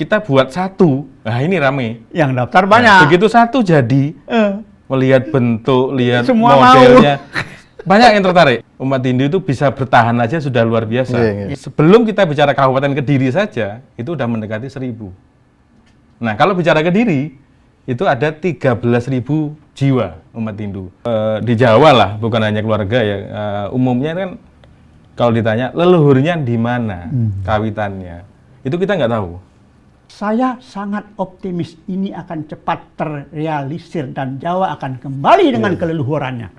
kita buat satu, nah ini rame. Yang daftar banyak. Nah, begitu satu jadi, melihat bentuk, lihat Semua modelnya, banyak yang tertarik. Umat Hindu itu bisa bertahan aja sudah luar biasa. Sebelum kita bicara Kabupaten Kediri saja, itu udah mendekati 1.000. Nah, kalau bicara Kediri, itu ada 13.000 jiwa umat Hindu. Di Jawa lah, bukan hanya keluarga ya. Umumnya kan kalau ditanya leluhurnya di mana kawitannya, itu kita nggak tahu. Saya sangat optimis ini akan cepat terrealisir dan Jawa akan kembali dengan keleluhurannya.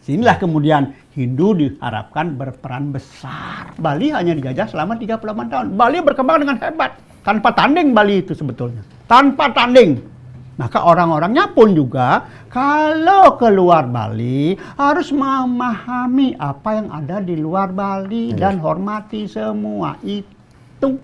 Sinilah kemudian Hindu diharapkan berperan besar. Bali hanya dijajah selama 38 tahun. Bali berkembang dengan hebat. Tanpa tanding Bali itu sebetulnya. Tanpa tanding. Maka orang-orangnya pun juga kalau keluar Bali harus memahami apa yang ada di luar Bali dan hormati semua itu.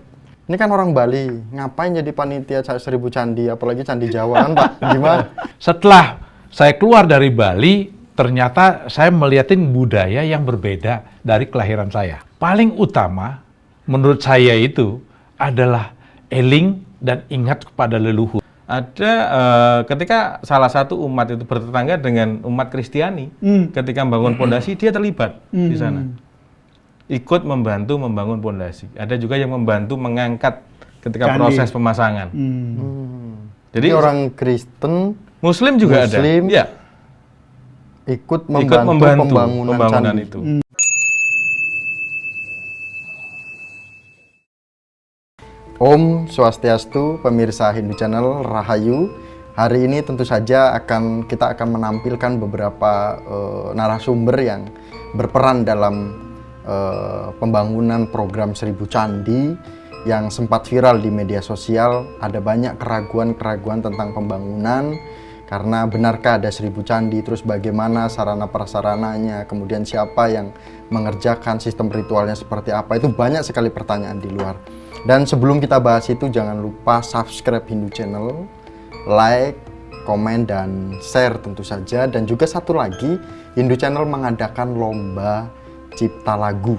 Ini kan orang Bali, ngapain jadi panitia 1.000 candi, apalagi candi Jawa kan Pak? Gimana? Setelah saya keluar dari Bali, ternyata saya melihatin budaya yang berbeda dari kelahiran saya. Paling utama menurut saya itu adalah eling dan ingat kepada leluhur. Ada ketika salah satu umat itu bertetangga dengan umat Kristiani, ketika membangun pondasi dia terlibat di sana. Ikut membantu membangun pondasi. Ada juga yang membantu mengangkat ketika Candi. proses pemasangan. Jadi orang Kristen, Muslim juga Muslim, ada. Ya. ikut Ikut membantu membangun pembangunan candi. itu. Om Swastiastu, pemirsa Hindu Channel Rahayu. Hari ini tentu saja kita akan menampilkan beberapa narasumber yang berperan dalam pembangunan program 1.000 candi yang sempat viral di media sosial. Ada banyak keraguan-keraguan tentang pembangunan, karena benarkah ada 1.000 candi, terus bagaimana sarana prasarananya, kemudian siapa yang mengerjakan, sistem ritualnya seperti apa, itu banyak sekali pertanyaan di luar. Dan sebelum kita bahas itu, jangan lupa subscribe Hindu Channel, like, komen, dan share tentu saja. Dan juga satu lagi, Hindu Channel mengadakan lomba cipta lagu,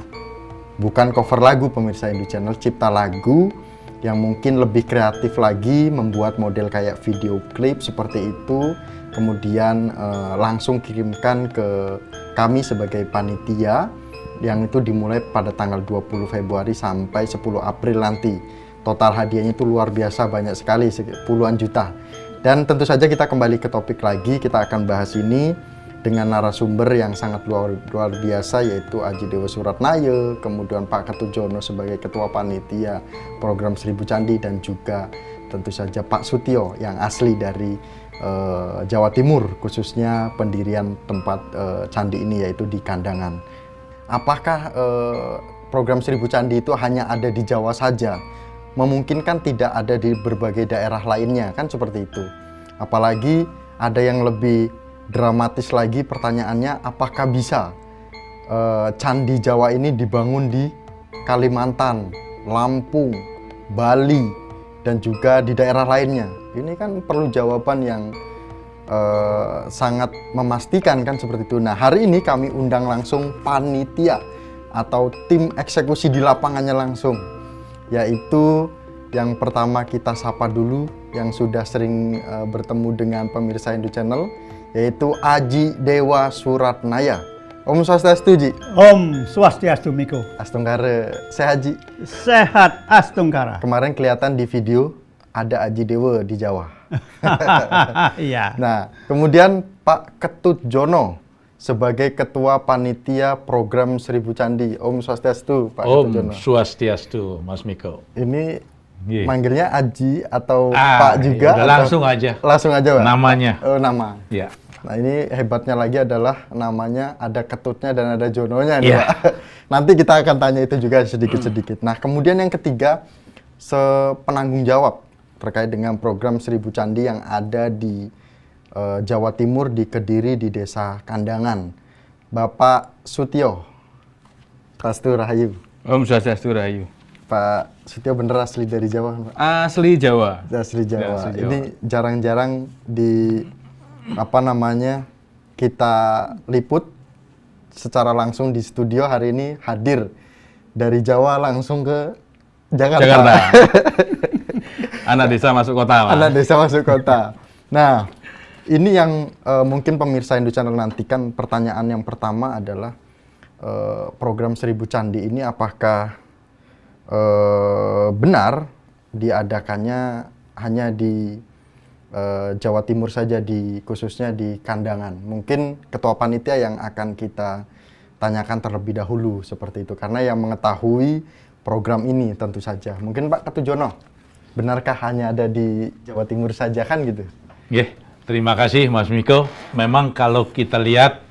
bukan cover lagu pemirsa Hindu Channel, cipta lagu yang mungkin lebih kreatif lagi, membuat model kayak video klip seperti itu, kemudian langsung kirimkan ke kami sebagai panitia, yang itu dimulai pada tanggal 20 Februari sampai 10 April nanti. Total hadiahnya itu luar biasa, banyak sekali, puluhan juta. Dan tentu saja kita kembali ke topik lagi, kita akan bahas ini dengan narasumber yang sangat luar biasa, yaitu Aji Dewa Suratnaya, kemudian Pak Ketut Jono sebagai Ketua Panitia Program 1.000 Candi, dan juga tentu saja Pak Sutio yang asli dari Jawa Timur, khususnya pendirian tempat candi ini yaitu di Kandangan. Apakah program 1.000 Candi itu hanya ada di Jawa saja? Memungkinkan tidak ada di berbagai daerah lainnya, kan seperti itu. Apalagi ada yang lebih dramatis lagi pertanyaannya, apakah bisa candi Jawa ini dibangun di Kalimantan, Lampung, Bali, dan juga di daerah lainnya? Ini kan perlu jawaban yang sangat memastikan, kan seperti itu. Nah, hari ini kami undang langsung panitia atau tim eksekusi di lapangannya langsung, yaitu yang pertama kita sapa dulu, yang sudah sering bertemu dengan pemirsa Hindu Channel, yaitu Aji Dewa Suratnaya. Om Swastiastu, Ji. Om Swastiastu, Miko. Astungkara, sehat, Ji? Sehat, Astungkara. Kemarin kelihatan di video ada Aji Dewa di Jawa. Iya. Nah, kemudian Pak Ketut Jono sebagai Ketua Panitia Program 1.000 Candi. Om Swastiastu, Pak Ketut Jono. Om Swastiastu, Mas Miko. Ini Iya. manggilnya Aji atau Pak juga? Udah atau langsung aja. Langsung aja, Pak? Namanya. Oh, nama. Ya. Nah, ini hebatnya lagi adalah namanya ada Ketutnya dan ada Jononya nih, Iya. Pak. Nanti kita akan tanya itu juga sedikit-sedikit. Nah, kemudian yang ketiga, sepenanggung jawab terkait dengan program 1.000 Candi yang ada di Jawa Timur, di Kediri, di Desa Kandangan. Bapak Sutio. Swastiastu Rahayu. Om Swastiastu Rahayu. Pak Sutio bener asli dari Jawa, Pak? Asli Jawa. Asli Jawa. Asli Jawa. Ini jarang-jarang di kita liput secara langsung di studio. Hari ini hadir dari Jawa langsung ke Jakarta. Anak desa masuk kota, Pak. Anak desa masuk kota. Nah, ini yang mungkin pemirsa Hindu Channel nantikan. Pertanyaan yang pertama adalah program 1000 Candi ini apakah benar diadakannya hanya di Jawa Timur saja, khususnya di Kandangan. Mungkin ketua panitia yang akan kita tanyakan terlebih dahulu seperti itu, karena yang mengetahui program ini tentu saja. Mungkin Pak Ketujono, benarkah hanya ada di Jawa Timur saja kan gitu? Terima kasih Mas Miko. Memang kalau kita lihat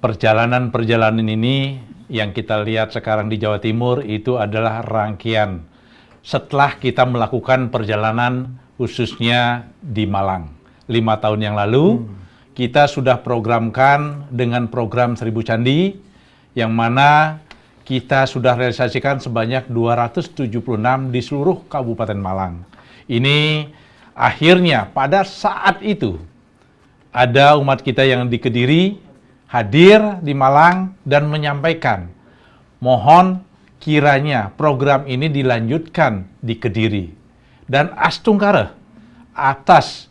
perjalanan-perjalanan ini yang kita lihat sekarang di Jawa Timur itu adalah rangkaian setelah kita melakukan perjalanan khususnya di Malang. 5 tahun yang lalu, kita sudah programkan dengan program 1000 Candi, yang mana kita sudah realisasikan sebanyak 276 di seluruh Kabupaten Malang. Ini akhirnya pada saat itu, ada umat kita yang di Kediri hadir di Malang dan menyampaikan, mohon kiranya program ini dilanjutkan di Kediri. Dan astungkara atas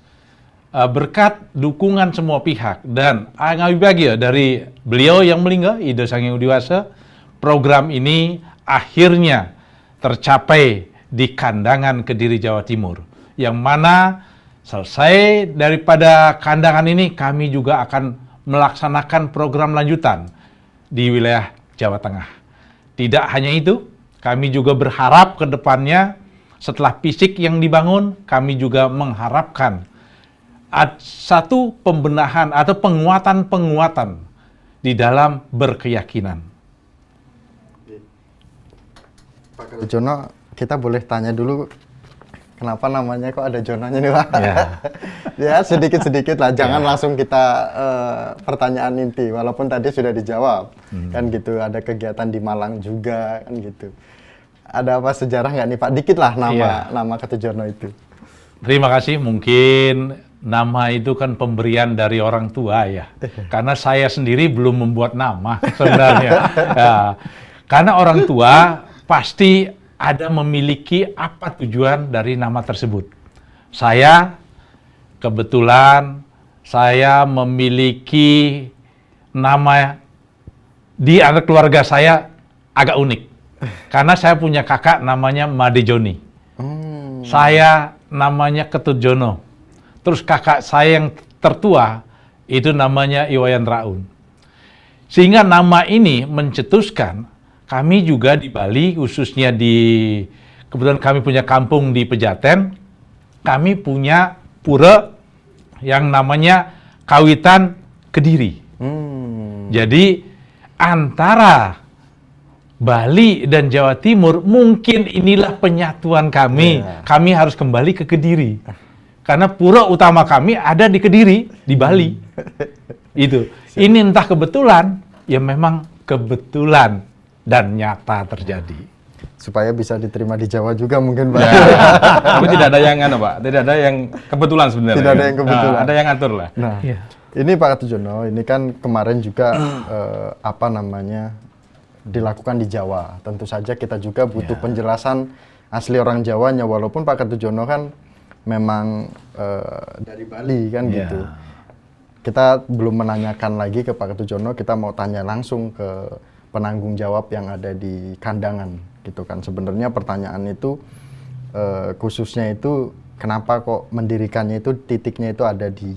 berkat dukungan semua pihak dan ngawi bahagia dari beliau yang meninggal, Ida Sanghyang Udiwasa, program ini akhirnya tercapai di Kandangan Kediri, Jawa Timur. Yang mana selesai daripada Kandangan ini, kami juga akan melaksanakan program lanjutan di wilayah Jawa Tengah. Tidak hanya itu, kami juga berharap ke depannya setelah fisik yang dibangun, kami juga mengharapkan satu pembenahan atau penguatan-penguatan di dalam berkeyakinan. Pak Jono, kita boleh tanya dulu kenapa namanya kok ada Jononya nih Pak? Ya sedikit-sedikit lah, jangan langsung kita pertanyaan inti, walaupun tadi sudah dijawab kan gitu, ada kegiatan di Malang juga kan gitu. Ada apa sejarah nggak nih Pak? Dikit lah nama Ketujono itu. Terima kasih, mungkin nama itu kan pemberian dari orang tua ya. Karena saya sendiri belum membuat nama sebenarnya. Karena orang tua pasti ada memiliki apa tujuan dari nama tersebut. Saya kebetulan saya memiliki nama di anak keluarga saya agak unik. Karena saya punya kakak namanya Made Joni. Saya namanya Ketujono. Terus kakak saya yang tertua itu namanya Iwayan Raun. Sehingga nama ini mencetuskan kami juga di Bali, khususnya kebetulan kami punya kampung di Pejaten, kami punya pura yang namanya Kawitan Kediri. Jadi antara Bali dan Jawa Timur, mungkin inilah penyatuan kami. Kami harus kembali ke Kediri. Karena pura utama kami ada di Kediri, di Bali. Itu. Ini entah kebetulan, ya memang kebetulan dan nyata terjadi. Supaya bisa diterima di Jawa juga mungkin Pak. Tapi tidak ada yang Pak, tidak ada yang kebetulan sebenarnya. Tidak ada yang kebetulan. Ada yang atur lah. Nah, ini Pak Ketujono, ini kan kemarin juga dilakukan di Jawa. Tentu saja kita juga butuh penjelasan asli orang Jawanya, walaupun Pak Ketujono kan memang dari Bali kan gitu. Kita belum menanyakan lagi ke Pak Ketujono, kita mau tanya langsung ke penanggung jawab yang ada di Kandangan gitu kan. Sebenarnya pertanyaan itu khususnya itu kenapa kok mendirikannya itu titiknya itu ada di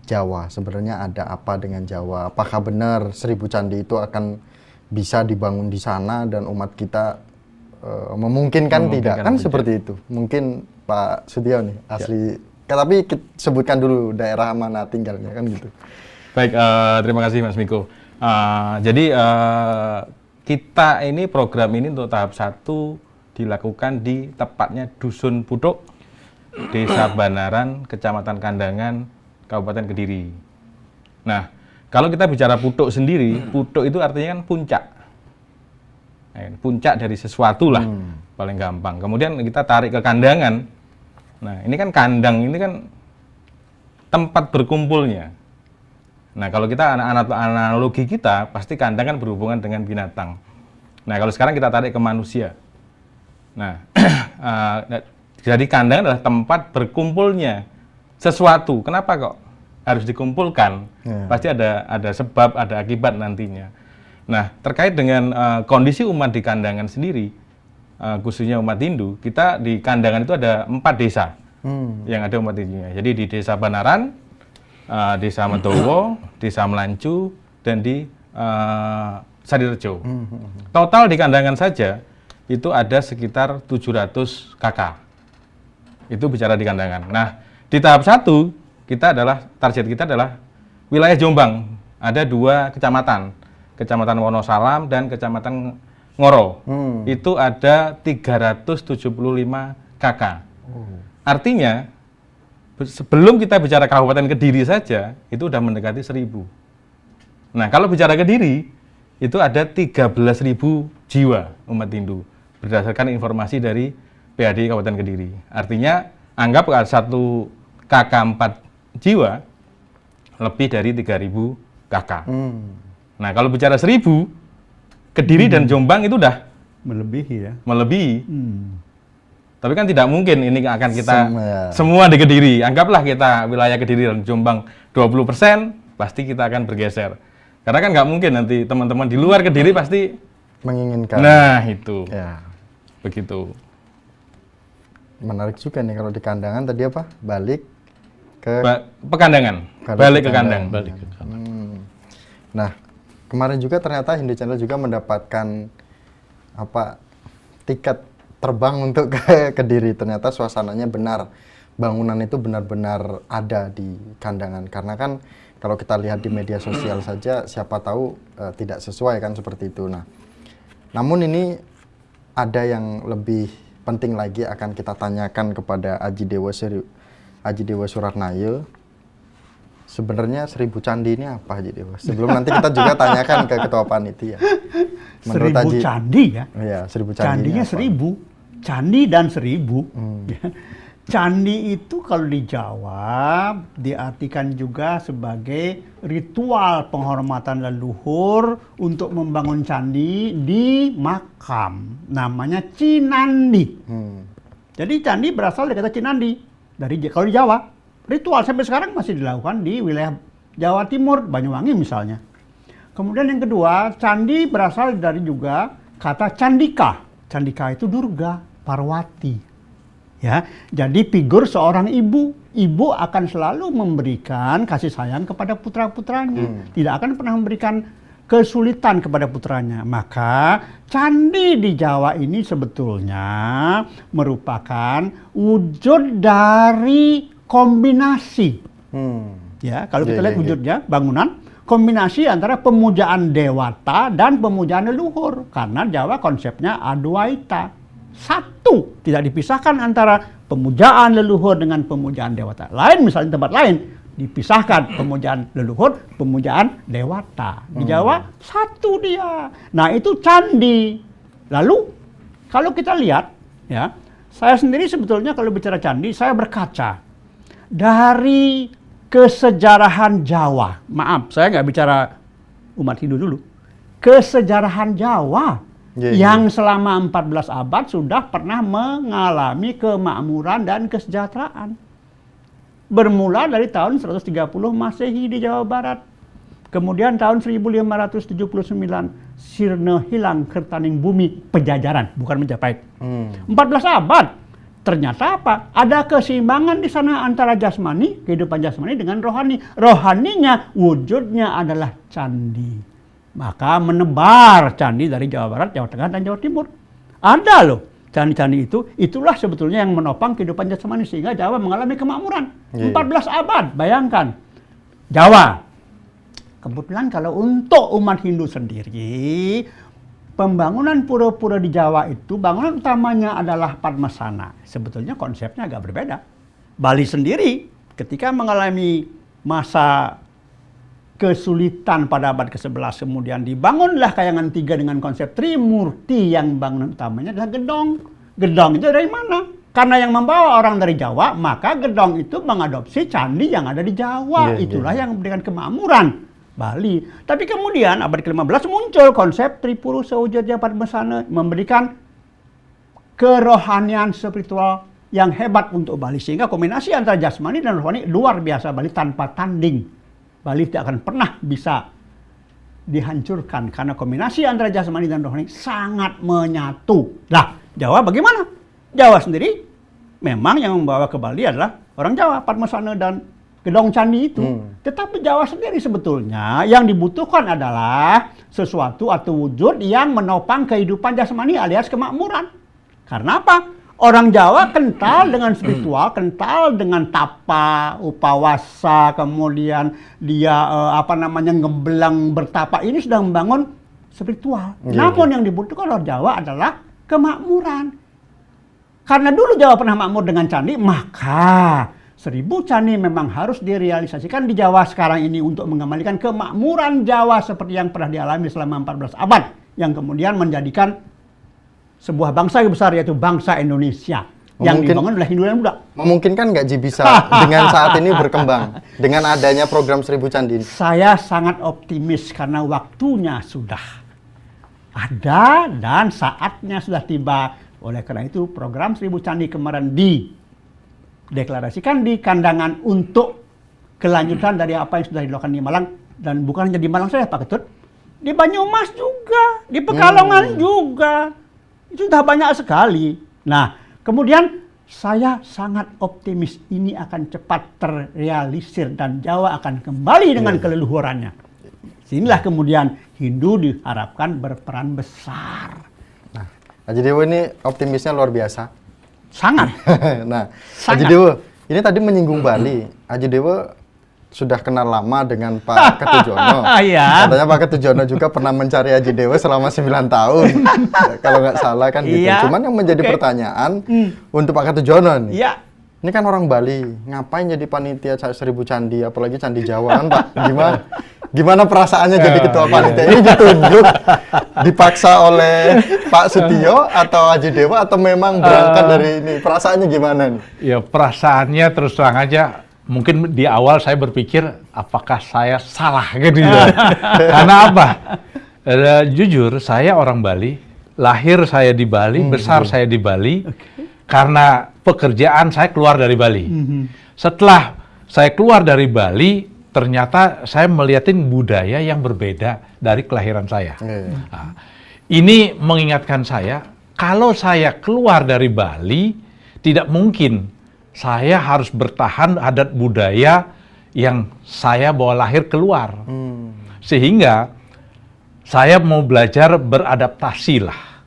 Jawa. Sebenarnya ada apa dengan Jawa? Apakah benar 1000 candi itu akan bisa dibangun di sana dan umat kita memungkinkan tidak? Kan seperti itu. Mungkin Pak Sutio nih asli. Tapi sebutkan dulu daerah mana tinggalnya kan gitu. Baik, terima kasih Mas Miko. Jadi kita ini program ini untuk tahap 1 dilakukan di tepatnya Dusun Putuk, Desa Banaran, Kecamatan Kandangan, Kabupaten Kediri. Nah, kalau kita bicara Putuk sendiri, Putuk itu artinya kan puncak. Puncak dari sesuatu lah, paling gampang. Kemudian kita tarik ke Kandangan. Nah, ini kan kandang, ini kan tempat berkumpulnya. Nah, kalau kita analogi kita, pasti kandang kan berhubungan dengan binatang. Nah, kalau sekarang kita tarik ke manusia. Nah, Jadi kandang adalah tempat berkumpulnya sesuatu. Kenapa kok harus dikumpulkan? Pasti ada sebab, ada akibat nantinya. Nah, terkait dengan kondisi umat di kandangan sendiri, khususnya umat Hindu, kita di kandangan itu ada 4 desa yang ada umat Hindunya. Jadi di Desa Banaran, Desa Medowo, Desa Melancu, dan di Sadirejo. Total di kandangan saja itu ada sekitar 700 kakak. Itu bicara di kandangan. Nah, di tahap 1 target kita adalah wilayah Jombang. Ada 2 kecamatan, Kecamatan Wonosalam dan Kecamatan Ngoro. Itu ada 375 kakak. Artinya sebelum kita bicara Kabupaten Kediri saja itu udah mendekati 1000. Nah, kalau bicara Kediri itu ada 13.000 jiwa umat Hindu berdasarkan informasi dari PAD Kabupaten Kediri. Artinya anggap satu kakak 4 jiwa lebih dari 3.000 kakak. Nah, kalau bicara 1000, Kediri dan Jombang itu udah Melebihi ya. melebihi. Tapi kan tidak mungkin ini akan kita semua di Kediri. Anggaplah kita wilayah Kediri dan Jombang 20%, pasti kita akan bergeser. Karena kan nggak mungkin nanti teman-teman di luar Kediri pasti menginginkan. Nah, itu. Ya. Begitu. Menarik juga nih kalau di kandangan tadi apa? Balik ke Pekandangan. Balik ke kandang. Balik ke kandang. Nah, kemarin juga ternyata Hindu Channel juga mendapatkan tiket terbang untuk ke Kediri. Ternyata suasananya benar, bangunan itu benar-benar ada di kandangan. Karena kan kalau kita lihat di media sosial saja, siapa tahu tidak sesuai kan seperti itu. Nah, namun ini ada yang lebih penting lagi akan kita tanyakan kepada Aji Dewa Suratnayo. Sebenarnya 1000 candi ini apa, Haji Dewa? Sebelum nanti kita juga tanyakan ke Ketua Panitia. Menurut 1000 Haji, candi ya? Iya, 1000 candi. Candinya 1000. Candi dan 1000. Candi itu kalau di Jawa diartikan juga sebagai ritual penghormatan leluhur untuk membangun candi di makam. Namanya Cinandi. Jadi candi berasal dari kata Cinandi. Kalau di Jawa, ritual sampai sekarang masih dilakukan di wilayah Jawa Timur, Banyuwangi misalnya. Kemudian yang kedua, candi berasal dari juga kata Candika. Candika itu Durga, Parwati. Ya, jadi figur seorang ibu. Ibu akan selalu memberikan kasih sayang kepada putra-putranya. Tidak akan pernah memberikan kesulitan kepada putranya. Maka candi di Jawa ini sebetulnya merupakan wujud dari kombinasi. Ya, kalau kita lihat wujudnya, bangunan kombinasi antara pemujaan dewata dan pemujaan leluhur. Karena Jawa konsepnya Adwaita. Satu, tidak dipisahkan antara pemujaan leluhur dengan pemujaan dewata. Lain misalnya tempat lain dipisahkan pemujaan leluhur, pemujaan dewata. Di Jawa satu dia. Nah, itu candi. Lalu kalau kita lihat ya, saya sendiri sebetulnya kalau bicara candi, saya berkaca dari kesejarahan Jawa. Maaf, saya nggak bicara umat Hindu dulu. Kesejarahan Jawa. Yang selama 14 abad sudah pernah mengalami kemakmuran dan kesejahteraan. Bermula dari tahun 130 Masehi di Jawa Barat. Kemudian tahun 1579 sirna hilang kertaning bumi penjajaran, bukan Majapahit. 14 abad. Ternyata apa? Ada keseimbangan di sana antara jasmani, kehidupan jasmani dengan rohani. Rohaninya wujudnya adalah candi. Maka menebar candi dari Jawa Barat, Jawa Tengah, dan Jawa Timur. Ada loh candi-candi itu. Itulah sebetulnya yang menopang kehidupan jasmani sehingga Jawa mengalami kemakmuran. 14 abad, bayangkan. Jawa. Kebetulan kalau untuk umat Hindu sendiri, pembangunan pura-pura di Jawa itu, bangunan utamanya adalah Padmasana. Sebetulnya konsepnya agak berbeda. Bali sendiri ketika mengalami masa kesulitan pada abad ke-11, kemudian dibangunlah Kayangan 3 dengan konsep Trimurti yang bangunan utamanya adalah gedong. Gedong itu dari mana? Karena yang membawa orang dari Jawa, maka gedong itu mengadopsi candi yang ada di Jawa. Itulah yang memberikan kemakmuran Bali. Tapi kemudian abad ke-15 muncul konsep Tripuru Sewujudnya Padmasana, memberikan kerohanian spiritual yang hebat untuk Bali, sehingga kombinasi antara jasmani dan rohani luar biasa. Bali tanpa tanding, Bali tidak akan pernah bisa dihancurkan karena kombinasi antara jasmani dan rohani sangat menyatu. Nah, Jawa bagaimana? Jawa sendiri memang yang membawa ke Bali adalah orang Jawa, Padmasana dan Gedong Candi itu. Tetapi Jawa sendiri sebetulnya yang dibutuhkan adalah sesuatu atau wujud yang menopang kehidupan jasmani alias kemakmuran. Karena apa? Orang Jawa kental dengan spiritual, kental dengan tapa, upawasa, kemudian dia ngebelang bertapa, ini sudah membangun spiritual. Namun yang dibutuhkan oleh Jawa adalah kemakmuran. Karena dulu Jawa pernah makmur dengan candi, maka 1000 candi memang harus direalisasikan di Jawa sekarang ini untuk mengembalikan kemakmuran Jawa seperti yang pernah dialami selama 14 abad, yang kemudian menjadikan sebuah bangsa yang besar, yaitu bangsa Indonesia yang dibangun oleh Hindu dan Buddha. Memungkinkan nggak Ji bisa dengan saat ini berkembang dengan adanya program 1000 Candi ini? Saya sangat optimis karena waktunya sudah ada dan saatnya sudah tiba. Oleh karena itu program 1000 Candi kemarin dideklarasikan di Kandangan untuk kelanjutan dari apa yang sudah dilakukan di Malang, dan bukan hanya di Malang saja Pak Ketut, di Banyumas juga, di Pekalongan juga. Itu sudah banyak sekali. Nah, kemudian saya sangat optimis ini akan cepat terrealisir dan Jawa akan kembali dengan keleluhurannya. Sinilah kemudian Hindu diharapkan berperan besar. Nah, Haji Dewo ini optimisnya luar biasa. Sangat. Nah, Haji Dewo, ini tadi menyinggung Bali. Haji Dewo sudah kenal lama dengan Pak Ketujono. Iya. Katanya Pak Ketujono juga pernah mencari Haji Dewo selama 9 tahun. Kalau nggak salah kan gitu. Iya. Cuman yang menjadi pertanyaan untuk Pak Ketujono nih. Iya. Ini kan orang Bali, ngapain jadi panitia 1000 candi, apalagi candi Jawa kan Pak? Gimana perasaannya jadi ketua panitia? Ini ditunjuk, dipaksa oleh Pak Setio atau Haji Dewo atau memang berangkat dari ini? Perasaannya gimana nih? Ya perasaannya terus terang aja, mungkin di awal saya berpikir apakah saya salah gitu ya. Karena apa? Jujur saya orang Bali, lahir saya di Bali, besar saya di Bali. Karena pekerjaan saya keluar dari Bali. Setelah saya keluar dari Bali, ternyata saya melihatin budaya yang berbeda dari kelahiran saya. Nah, ini mengingatkan saya, kalau saya keluar dari Bali, tidak mungkin saya harus bertahan adat budaya yang saya bawa lahir keluar. Sehingga saya mau belajar beradaptasi lah.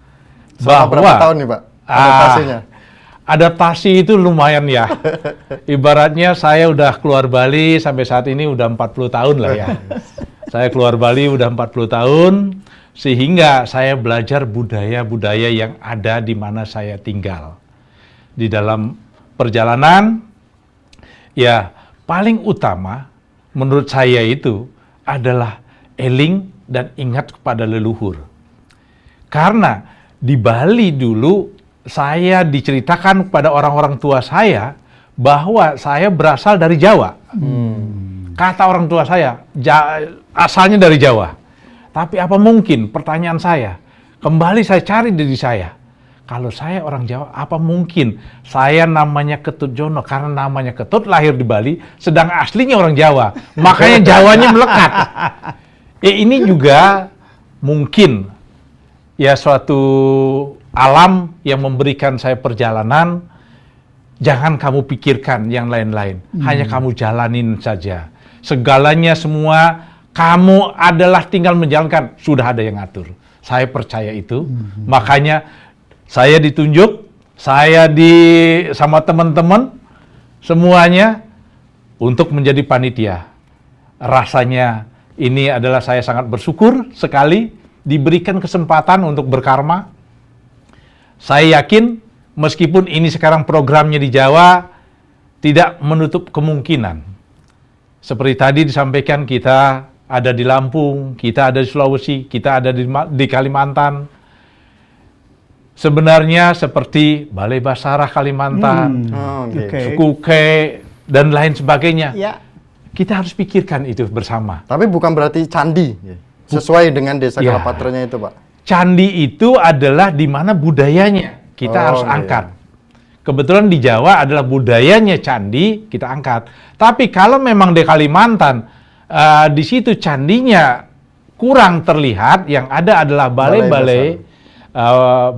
Selama berapa tahun nih Pak adaptasinya? Adaptasi itu lumayan ya. Ibaratnya saya udah keluar Bali sampai saat ini udah 40 tahun lah ya. Saya keluar Bali udah 40 tahun, sehingga saya belajar budaya-budaya yang ada di mana saya tinggal. Di dalam perjalanan, ya paling utama menurut saya itu adalah eling dan ingat kepada leluhur. Karena di Bali dulu saya diceritakan kepada orang-orang tua saya bahwa saya berasal dari Jawa. Kata orang tua saya, asalnya dari Jawa. Tapi apa mungkin, pertanyaan saya, kembali saya cari diri saya. Kalau saya orang Jawa, apa mungkin saya namanya Ketujono? Karena namanya Ketut, lahir di Bali, sedang aslinya orang Jawa. Makanya Jawanya melekat. Ini juga mungkin ya suatu alam yang memberikan saya perjalanan. Jangan kamu pikirkan yang lain-lain, hanya kamu jalanin saja. Segalanya semua kamu adalah tinggal menjalankan, sudah ada yang ngatur. Saya percaya itu. Makanya saya ditunjuk, saya sama teman-teman semuanya untuk menjadi panitia. Rasanya ini adalah saya sangat bersyukur sekali diberikan kesempatan untuk berkarma. Saya yakin meskipun ini sekarang programnya di Jawa, tidak menutup kemungkinan. Seperti tadi disampaikan, kita ada di Lampung, kita ada di Sulawesi, kita ada di Kalimantan. Sebenarnya seperti Balai Basarah Kalimantan, Sukuke, dan lain sebagainya. Ya. Kita harus pikirkan itu bersama. Tapi bukan berarti candi, sesuai dengan desa Kalapatranya itu Pak. Candi itu adalah di mana budayanya kita harus angkat. Kebetulan di Jawa adalah budayanya candi, kita angkat. Tapi kalau memang di Kalimantan, di situ candinya kurang terlihat, yang ada adalah balai-balai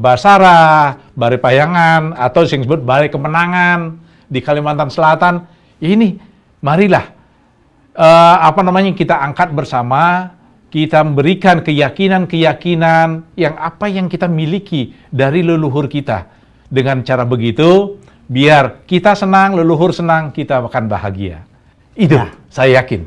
Basara, Balai Payangan, atau yang disebut Balai Kemenangan di Kalimantan Selatan. Ini, marilah kita angkat bersama, kita memberikan keyakinan-keyakinan yang kita miliki dari leluhur kita. Dengan cara begitu, biar kita senang, leluhur senang, kita akan bahagia. Itu, saya yakin.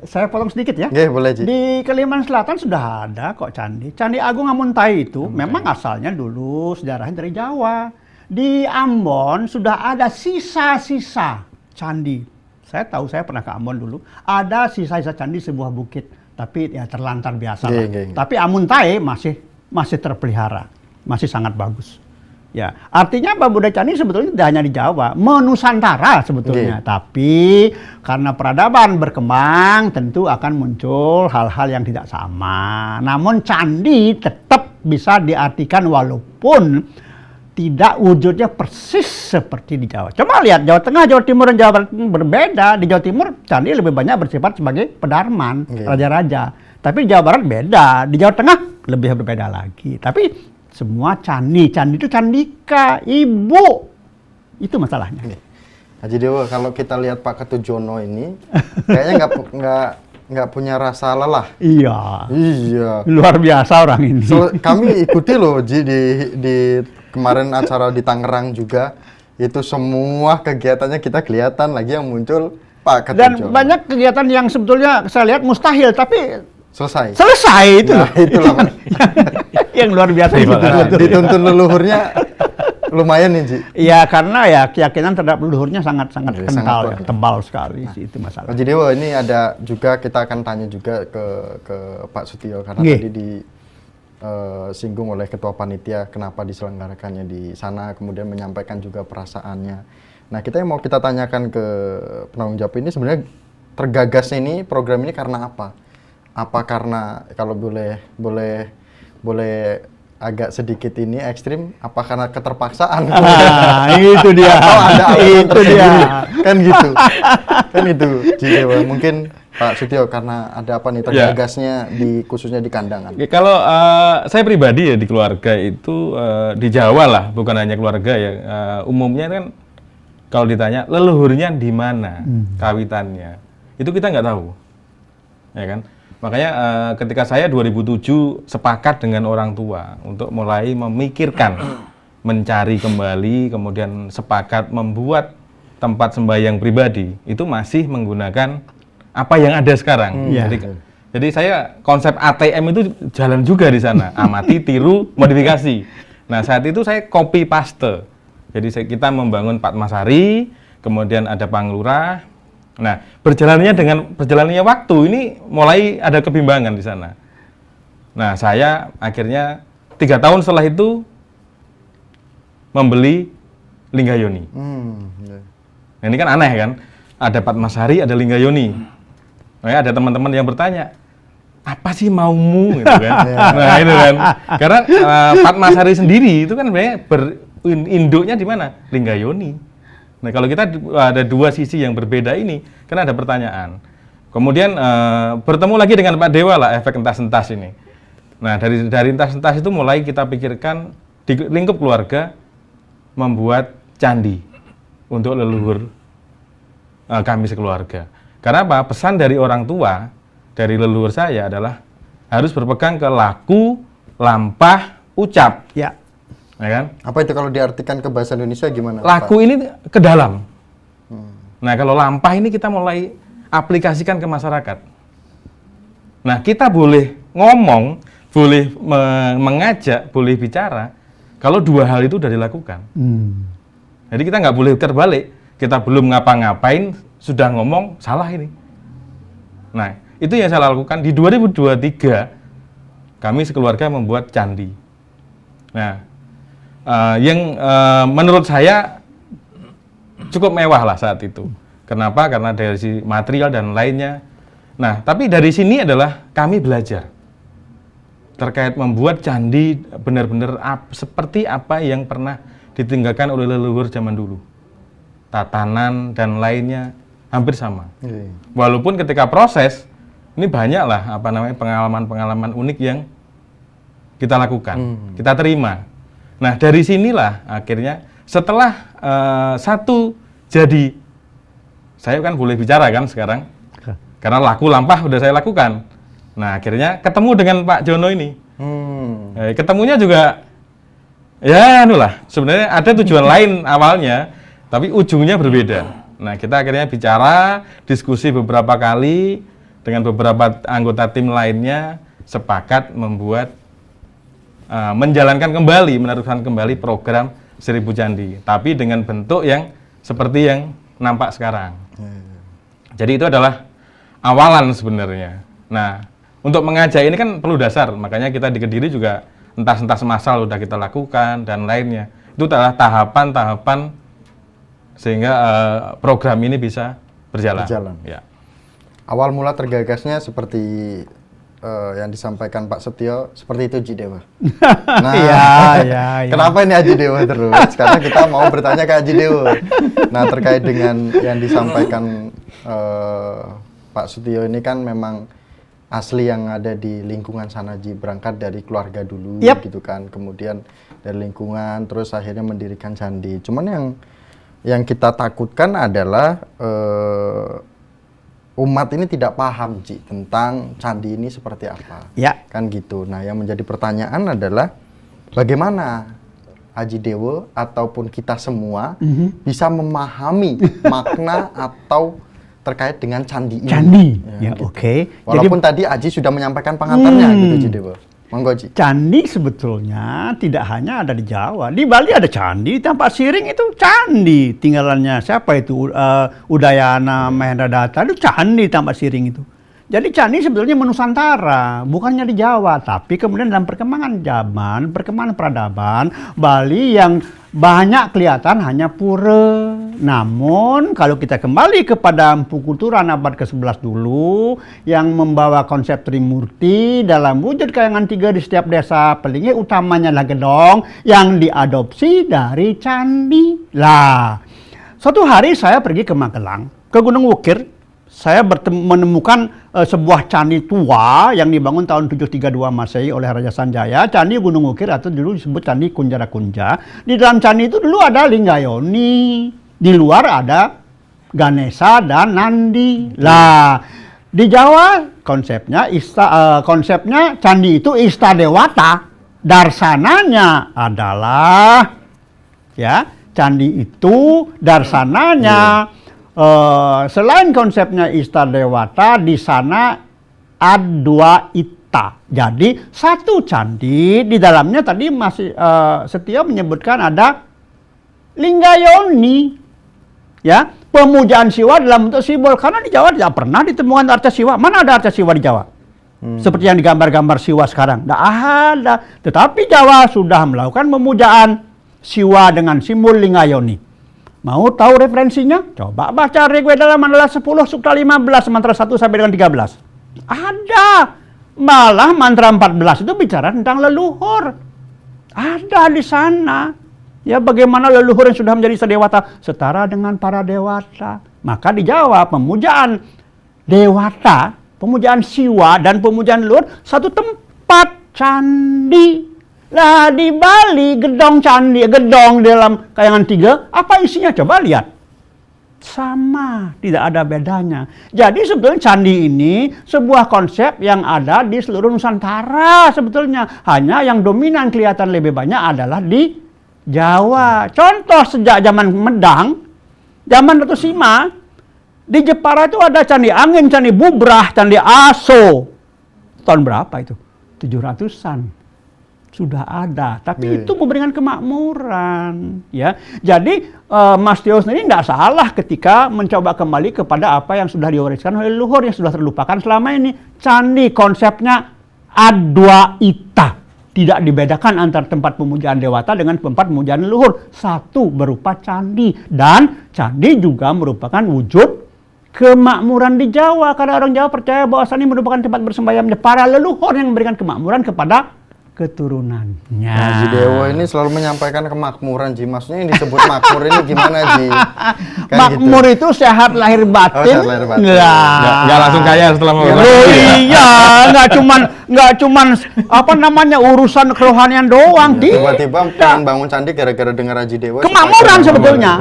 Saya potong sedikit ya. Boleh, Ji. Di Kalimantan Selatan sudah ada kok candi. Candi Agung Amuntai itu memang asalnya dulu sejarahnya dari Jawa. Di Ambon sudah ada sisa-sisa candi. Saya tahu, saya pernah ke Ambon dulu. Ada sisa-sisa candi sebuah bukit. Tapi ya terlantar biasa lah. Tapi Amuntai masih terpelihara. Masih sangat bagus. Ya, artinya budaya candi sebetulnya tidak hanya di Jawa, menusantara sebetulnya. Tapi karena peradaban berkembang, tentu akan muncul hal-hal yang tidak sama. Namun candi tetap bisa diartikan walaupun tidak wujudnya persis seperti di Jawa. Coba lihat Jawa Tengah, Jawa Timur, dan Jawa Barat berbeda. Di Jawa Timur candi lebih banyak bersifat sebagai pedarman, raja-raja. Tapi di Jawa Barat beda. Di Jawa Tengah lebih berbeda lagi. Tapi semua candi itu candika, ibu. Itu masalahnya. Haji Dewa, kalau kita lihat Pak Ketujono ini, kayaknya nggak punya rasa lelah. Iya. Iya. Luar biasa orang ini. Kami ikuti loh, Ji, di kemarin acara di Tangerang juga. Itu semua kegiatannya kita kelihatan lagi yang muncul Pak Ketujono. Dan banyak kegiatan yang sebetulnya saya lihat mustahil, tapi selesai itu. Nah, itulah yang luar biasa itu. Dituntun leluhurnya lumayan nih, Ji. Iya, karena ya keyakinan terhadap leluhurnya sangat kental, tebal sekali sih, itu masalah. Jadi ini ada juga, kita akan tanya juga ke Pak Sutio karena tadi disinggung oleh ketua panitia kenapa diselenggarakannya di sana, kemudian menyampaikan juga perasaannya. Nah, kita yang mau kita tanyakan ke penanggung jawab ini, sebenarnya tergagasnya ini program ini karena apa? Apa karena, kalau boleh agak sedikit ini ekstrim, apa karena keterpaksaan? Itu dia. Itu dia. Kan gitu. Kan itu. Jadi mungkin Pak Sutio, karena ada apa nih tergagasnya khususnya di Kandangan? Kalau saya pribadi ya di keluarga itu di Jawa lah, bukan hanya keluarga ya. Umumnya kan kalau ditanya leluhurnya di mana kawitannya, itu kita nggak tahu, ya kan? Makanya ketika saya 2007 sepakat dengan orang tua untuk mulai memikirkan, mencari kembali, kemudian sepakat membuat tempat sembahyang pribadi, itu masih menggunakan apa yang ada sekarang. Jadi saya konsep ATM itu jalan juga di sana, amati, tiru, modifikasi. Nah, saat itu saya copy paste. Jadi kita membangun Padmasari, kemudian ada Panglurah. Nah, berjalannya waktu ini mulai ada kebimbangan di sana. Nah, saya akhirnya 3 tahun setelah itu membeli Linggayoni. Nah, ini kan aneh kan? Ada Padmasari, ada Linggayoni. Nah, ada teman-teman yang bertanya, apa sih maumu? Gitu kan? Nah, itu kan. Karena Padmasari sendiri itu kan sebenarnya induknya di mana? Linggayoni. Nah, kalau kita ada dua sisi yang berbeda ini, kan ada pertanyaan. Kemudian bertemu lagi dengan Pak Dewa lah, efek entas-entas ini. Nah, dari entas-entas itu mulai kita pikirkan di lingkup keluarga membuat candi untuk leluhur kami sekeluarga. Karena apa? Pesan dari orang tua, dari leluhur saya adalah harus berpegang ke laku, lampah, ucap. Ya. Ya kan? Apa itu kalau diartikan ke bahasa Indonesia gimana? Laku Pak? Ini ke dalam. Nah, kalau lampah ini kita mulai aplikasikan ke masyarakat. Nah, kita boleh ngomong, boleh mengajak, boleh bicara, kalau dua hal itu sudah dilakukan. Jadi kita nggak boleh terbalik. Kita belum ngapa-ngapain, sudah ngomong, salah ini. Nah, itu yang saya lakukan. Di 2023, kami sekeluarga membuat candi. Nah, yang menurut saya cukup mewah lah saat itu. Kenapa? Karena dari si material dan lainnya. Nah, tapi dari sini adalah kami belajar terkait membuat candi benar-benar seperti apa yang pernah ditinggalkan oleh leluhur zaman dulu. Tatanan dan lainnya hampir sama. Walaupun ketika proses, ini banyak lah pengalaman-pengalaman unik yang kita lakukan, kita terima. Nah, dari sinilah akhirnya setelah satu jadi, saya kan boleh bicara kan sekarang, karena laku lampah udah saya lakukan. Nah, akhirnya ketemu dengan Pak Jono ini. Ketemunya juga, ya anulah, sebenarnya ada tujuan lain awalnya, tapi ujungnya berbeda. Nah, kita akhirnya bicara, diskusi beberapa kali dengan beberapa anggota tim lainnya, sepakat membuat, menjalankan kembali, meneruskan kembali program 1000 Candi, tapi dengan bentuk yang seperti yang nampak sekarang. Jadi itu adalah awalan sebenarnya. Nah, untuk mengajak ini kan perlu dasar, makanya kita di Kediri juga entas-entas masal udah kita lakukan dan lainnya. Itu adalah tahapan-tahapan sehingga program ini bisa berjalan. Ya. Awal mula tergagasnya seperti yang disampaikan Pak Setio, seperti itu Haji Dewa. Nah, ya. Kenapa ini Haji Dewa terus? Karena kita mau bertanya ke Haji Dewa. Nah, terkait dengan yang disampaikan Pak Setio ini kan memang asli yang ada di lingkungan sana Ji, berangkat dari keluarga dulu gitu kan, kemudian dari lingkungan, terus akhirnya mendirikan candi. Cuman yang kita takutkan adalah umat ini tidak paham Ji tentang candi ini seperti apa, kan gitu. Nah, yang menjadi pertanyaan adalah bagaimana Haji Dewa ataupun kita semua bisa memahami makna atau terkait dengan candi ini. Gitu. Walaupun tadi Haji sudah menyampaikan pengantarnya gitu Haji Dewa. Monggo Ji. Candi sebetulnya tidak hanya ada di Jawa. Di Bali ada candi, Tampak Siring itu candi. Tinggalannya siapa itu? Udayana Mahendradatta itu candi Tampak Siring itu. Jadi candi sebetulnya menusantara, bukannya di Jawa. Tapi kemudian dalam perkembangan zaman, perkembangan peradaban, Bali yang banyak kelihatan hanya pura. Namun kalau kita kembali kepada Empu Kulturan abad ke-11 dulu yang membawa konsep Trimurti dalam wujud kayangan 3 di setiap desa, paling utamanya adalah gedong yang diadopsi dari candi. Lah, suatu hari saya pergi ke Magelang, ke Gunung Wukir. Saya menemukan sebuah candi tua yang dibangun tahun 732 Masehi oleh Raja Sanjaya, Candi Gunung Wukir atau dulu disebut Candi Kunjara Kunja. Di dalam candi itu dulu ada Linggayoni, di luar ada Ganesha dan Nandi. Lah, di Jawa konsepnya candi itu Ista Dewata. Darsananya adalah candi itu darsananya selain konsepnya Ista Dewata, di sana Adwa Ita. Jadi satu candi di dalamnya tadi masih Setio menyebutkan ada Linggayoni, pemujaan Siwa dalam bentuk simbol. Karena di Jawa tidak pernah ditemukan arca Siwa. Mana ada arca Siwa di Jawa? Seperti yang digambar-gambar Siwa sekarang. Tidak ada. Tetapi Jawa sudah melakukan pemujaan Siwa dengan simbol Linggayoni. Mau tahu referensinya? Coba baca Rigveda Mandala 10 Sukta 15 mantra 1 sampai dengan 13. Ada. Malah mantra 14 itu bicara tentang leluhur. Ada di sana. Ya, bagaimana leluhur yang sudah menjadi sedewata setara dengan para dewata. Maka di Jawa pemujaan dewata, pemujaan Siwa dan pemujaan leluhur satu tempat candi. Lah di Bali gedong candi, gedong dalam kayangan 3, apa isinya coba lihat. Sama, tidak ada bedanya. Jadi sebetulnya candi ini sebuah konsep yang ada di seluruh Nusantara sebetulnya. Hanya yang dominan kelihatan lebih banyak adalah di Jawa. Contoh sejak zaman Medang, zaman Ratu Sima, di Jepara itu ada candi angin, candi bubrah, candi aso. Tahun berapa itu? 700-an. Sudah ada, tapi itu memberikan kemakmuran, ya. Jadi Mas Tio sendiri tidak salah ketika mencoba kembali kepada apa yang sudah diwariskan oleh leluhur yang sudah terlupakan selama ini. Candi konsepnya Adwa Ita, tidak dibedakan antara tempat pemujaan dewata dengan tempat pemujaan leluhur. Satu berupa candi, dan candi juga merupakan wujud kemakmuran di Jawa, karena orang Jawa percaya bahwa ini merupakan tempat bersembayamnya para leluhur yang memberikan kemakmuran kepada keturunannya. Haji Dewo ini selalu menyampaikan kemakmuran, Ji. Maksudnya yang disebut makmur ini gimana, Ji? Kan Makmur gitu. itu sehat lahir batin. sehat lahir batin. Nggak langsung kaya setelah mau Oh iya, nggak cuman apa namanya urusan kerohanian doang, Tiba-tiba pengen bangun candi gara-gara dengar Haji Dewo. kemakmuran supaya- sebetulnya.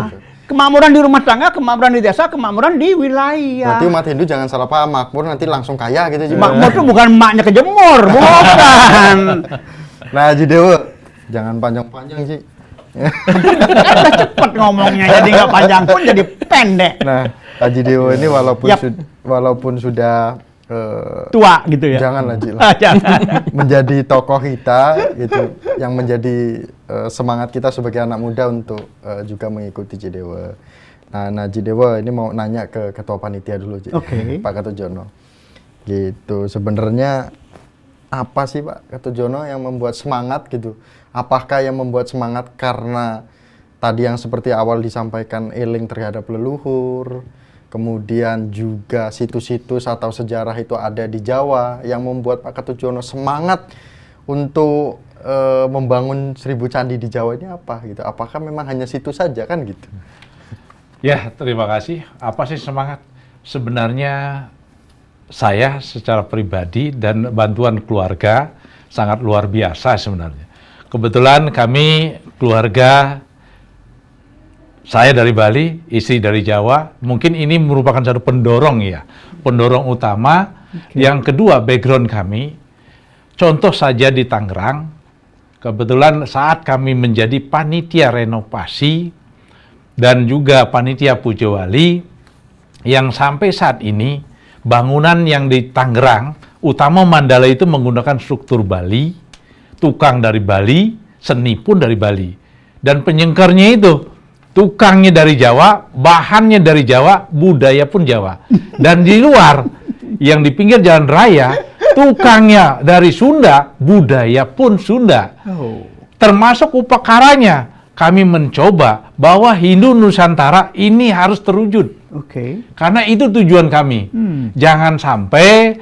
Kemakmuran di rumah tangga, kemakmuran di desa, kemakmuran di wilayah. Berarti umat Hindu jangan salah paham, makmur nanti langsung kaya gitu, Ji. Makmur itu bukan maknya kejemur, bukan. Nah, Haji Dewo, jangan panjang-panjang, Ji. Udah cepet ngomongnya, jadi nggak panjang pun jadi pendek. Nah, Haji Dewo ini walaupun Yap. walaupun sudah Tua gitu ya. janganlah, Ji, lah. Jangan. menjadi tokoh kita itu yang menjadi semangat kita sebagai anak muda untuk juga mengikuti Haji Dewo. Nah, Haji Dewo ini mau nanya ke ketua panitia dulu, Ji. Oke. Pak Kertojono. Gitu. Sebenarnya apa sih Pak Kertojono yang membuat semangat gitu? Apakah yang membuat semangat karena tadi yang seperti awal disampaikan eling terhadap leluhur, kemudian juga situs-situs atau sejarah itu ada di Jawa yang membuat Pak Kertojono semangat untuk membangun 1000 candi di Jawa ini apa gitu? Apakah memang hanya situs saja kan gitu? Ya, terima kasih. Apa sih semangat? Sebenarnya saya secara pribadi dan bantuan keluarga sangat luar biasa sebenarnya. Kebetulan kami keluarga, saya dari Bali, istri dari Jawa, mungkin ini merupakan satu pendorong ya, pendorong utama. Yang kedua, background kami, contoh saja di Tangerang, kebetulan saat kami menjadi panitia renovasi dan juga panitia Pujo Wali, yang sampai saat ini bangunan yang di Tangerang, utama Mandala itu menggunakan struktur Bali, tukang dari Bali, seni pun dari Bali, dan penyengkarnya itu tukangnya dari Jawa, bahannya dari Jawa, budaya pun Jawa. Dan di luar, yang di pinggir jalan raya, tukangnya dari Sunda, budaya pun Sunda. Termasuk upakaranya, kami mencoba bahwa Hindu Nusantara ini harus terwujud. Oke. Karena itu tujuan kami. Jangan sampai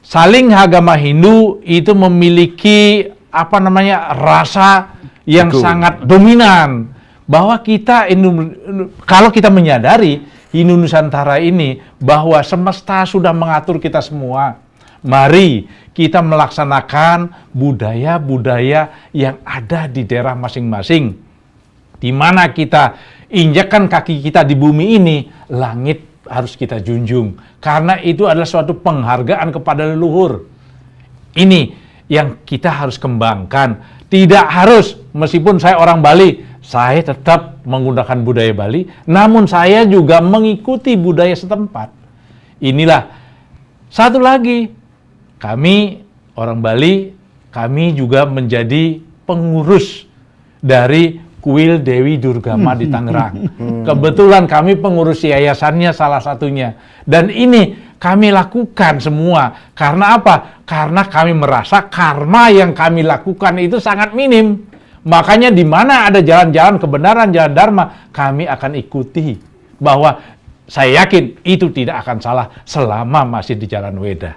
saling agama Hindu itu memiliki rasa yang sangat dominan. Bahwa kita kalau kita menyadari Hindu Nusantara ini bahwa semesta sudah mengatur kita semua, mari kita melaksanakan budaya-budaya yang ada di daerah masing-masing. Di mana kita injakkan kaki kita di bumi ini, langit harus kita junjung. Karena itu adalah suatu penghargaan kepada leluhur. Ini yang kita harus kembangkan. Tidak harus, meskipun saya orang Bali, saya tetap menggunakan budaya Bali, namun saya juga mengikuti budaya setempat. Inilah satu lagi, kami orang Bali, kami juga menjadi pengurus dari Kuil Dewi Durgama di Tangerang. Kebetulan kami pengurus yayasannya salah satunya. Dan ini kami lakukan semua. Karena apa? Karena kami merasa karma yang kami lakukan itu sangat minim. Makanya di mana ada jalan-jalan kebenaran, jalan dharma, kami akan ikuti. Bahwa saya yakin itu tidak akan salah selama masih di jalan Weda.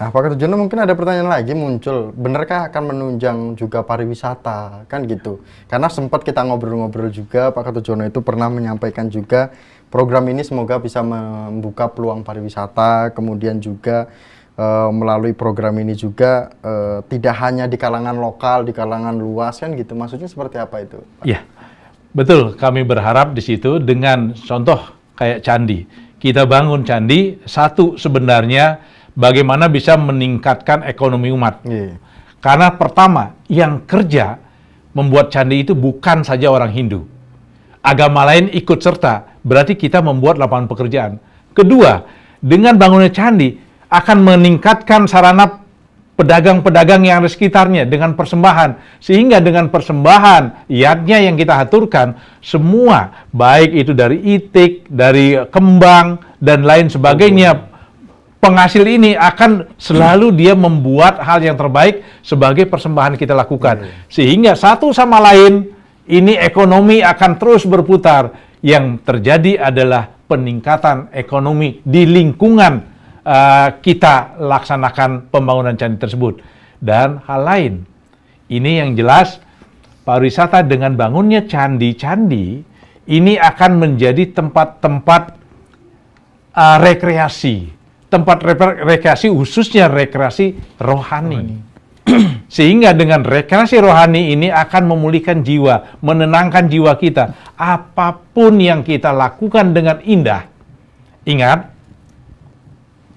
Nah, Pak Kertojono, mungkin ada pertanyaan lagi muncul. Benarkah akan menunjang juga pariwisata? Kan gitu. Karena sempat kita ngobrol-ngobrol juga, Pak Kertojono itu pernah menyampaikan juga program ini semoga bisa membuka peluang pariwisata, kemudian juga melalui program ini juga tidak hanya di kalangan lokal, di kalangan luas, kan gitu. Maksudnya seperti apa itu, Pak? Ya, betul. Kami berharap di situ dengan contoh kayak candi. Kita bangun candi, satu sebenarnya bagaimana bisa meningkatkan ekonomi umat. Karena pertama, yang kerja membuat candi itu bukan saja orang Hindu. Agama lain ikut serta, berarti kita membuat lapangan pekerjaan. Kedua, dengan bangunnya candi, akan meningkatkan sarana pedagang-pedagang yang ada sekitarnya dengan persembahan. Sehingga dengan persembahan, yatnya yang kita aturkan, semua, baik itu dari itik, dari kembang, dan lain sebagainya, penghasil ini akan selalu dia membuat hal yang terbaik sebagai persembahan kita lakukan. Sehingga satu sama lain, ini ekonomi akan terus berputar. Yang terjadi adalah peningkatan ekonomi di lingkungan kita laksanakan pembangunan candi tersebut. dan hal lain. Ini yang jelas, pariwisata dengan bangunnya candi-candi ini akan menjadi tempat-tempat rekreasi, tempat rekreasi khususnya rekreasi rohani. Sehingga dengan rekreasi rohani ini akan memulihkan jiwa, menenangkan jiwa kita. Apapun yang kita lakukan dengan indah. Ingat,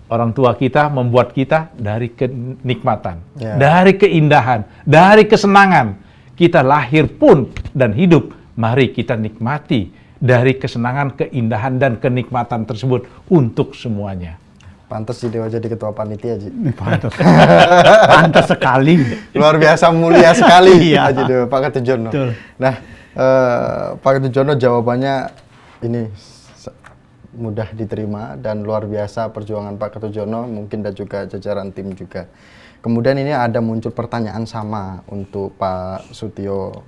orang tua kita membuat kita dari kenikmatan, dari keindahan, dari kesenangan. Kita lahir pun dan hidup, mari kita nikmati dari kesenangan, keindahan, dan kenikmatan tersebut untuk semuanya. Pantas Ji Dewa jadi ketua panitia, Ji. Pantas. Pantas sekali. Luar biasa mulia sekali, Iya. Haji Dewa, Pak Ketujono. Betul. Nah, Pak Ketujono jawabannya ini mudah diterima dan luar biasa perjuangan Pak Ketujono, mungkin dan juga jajaran tim juga. Kemudian ini ada muncul pertanyaan sama untuk Pak Sutio,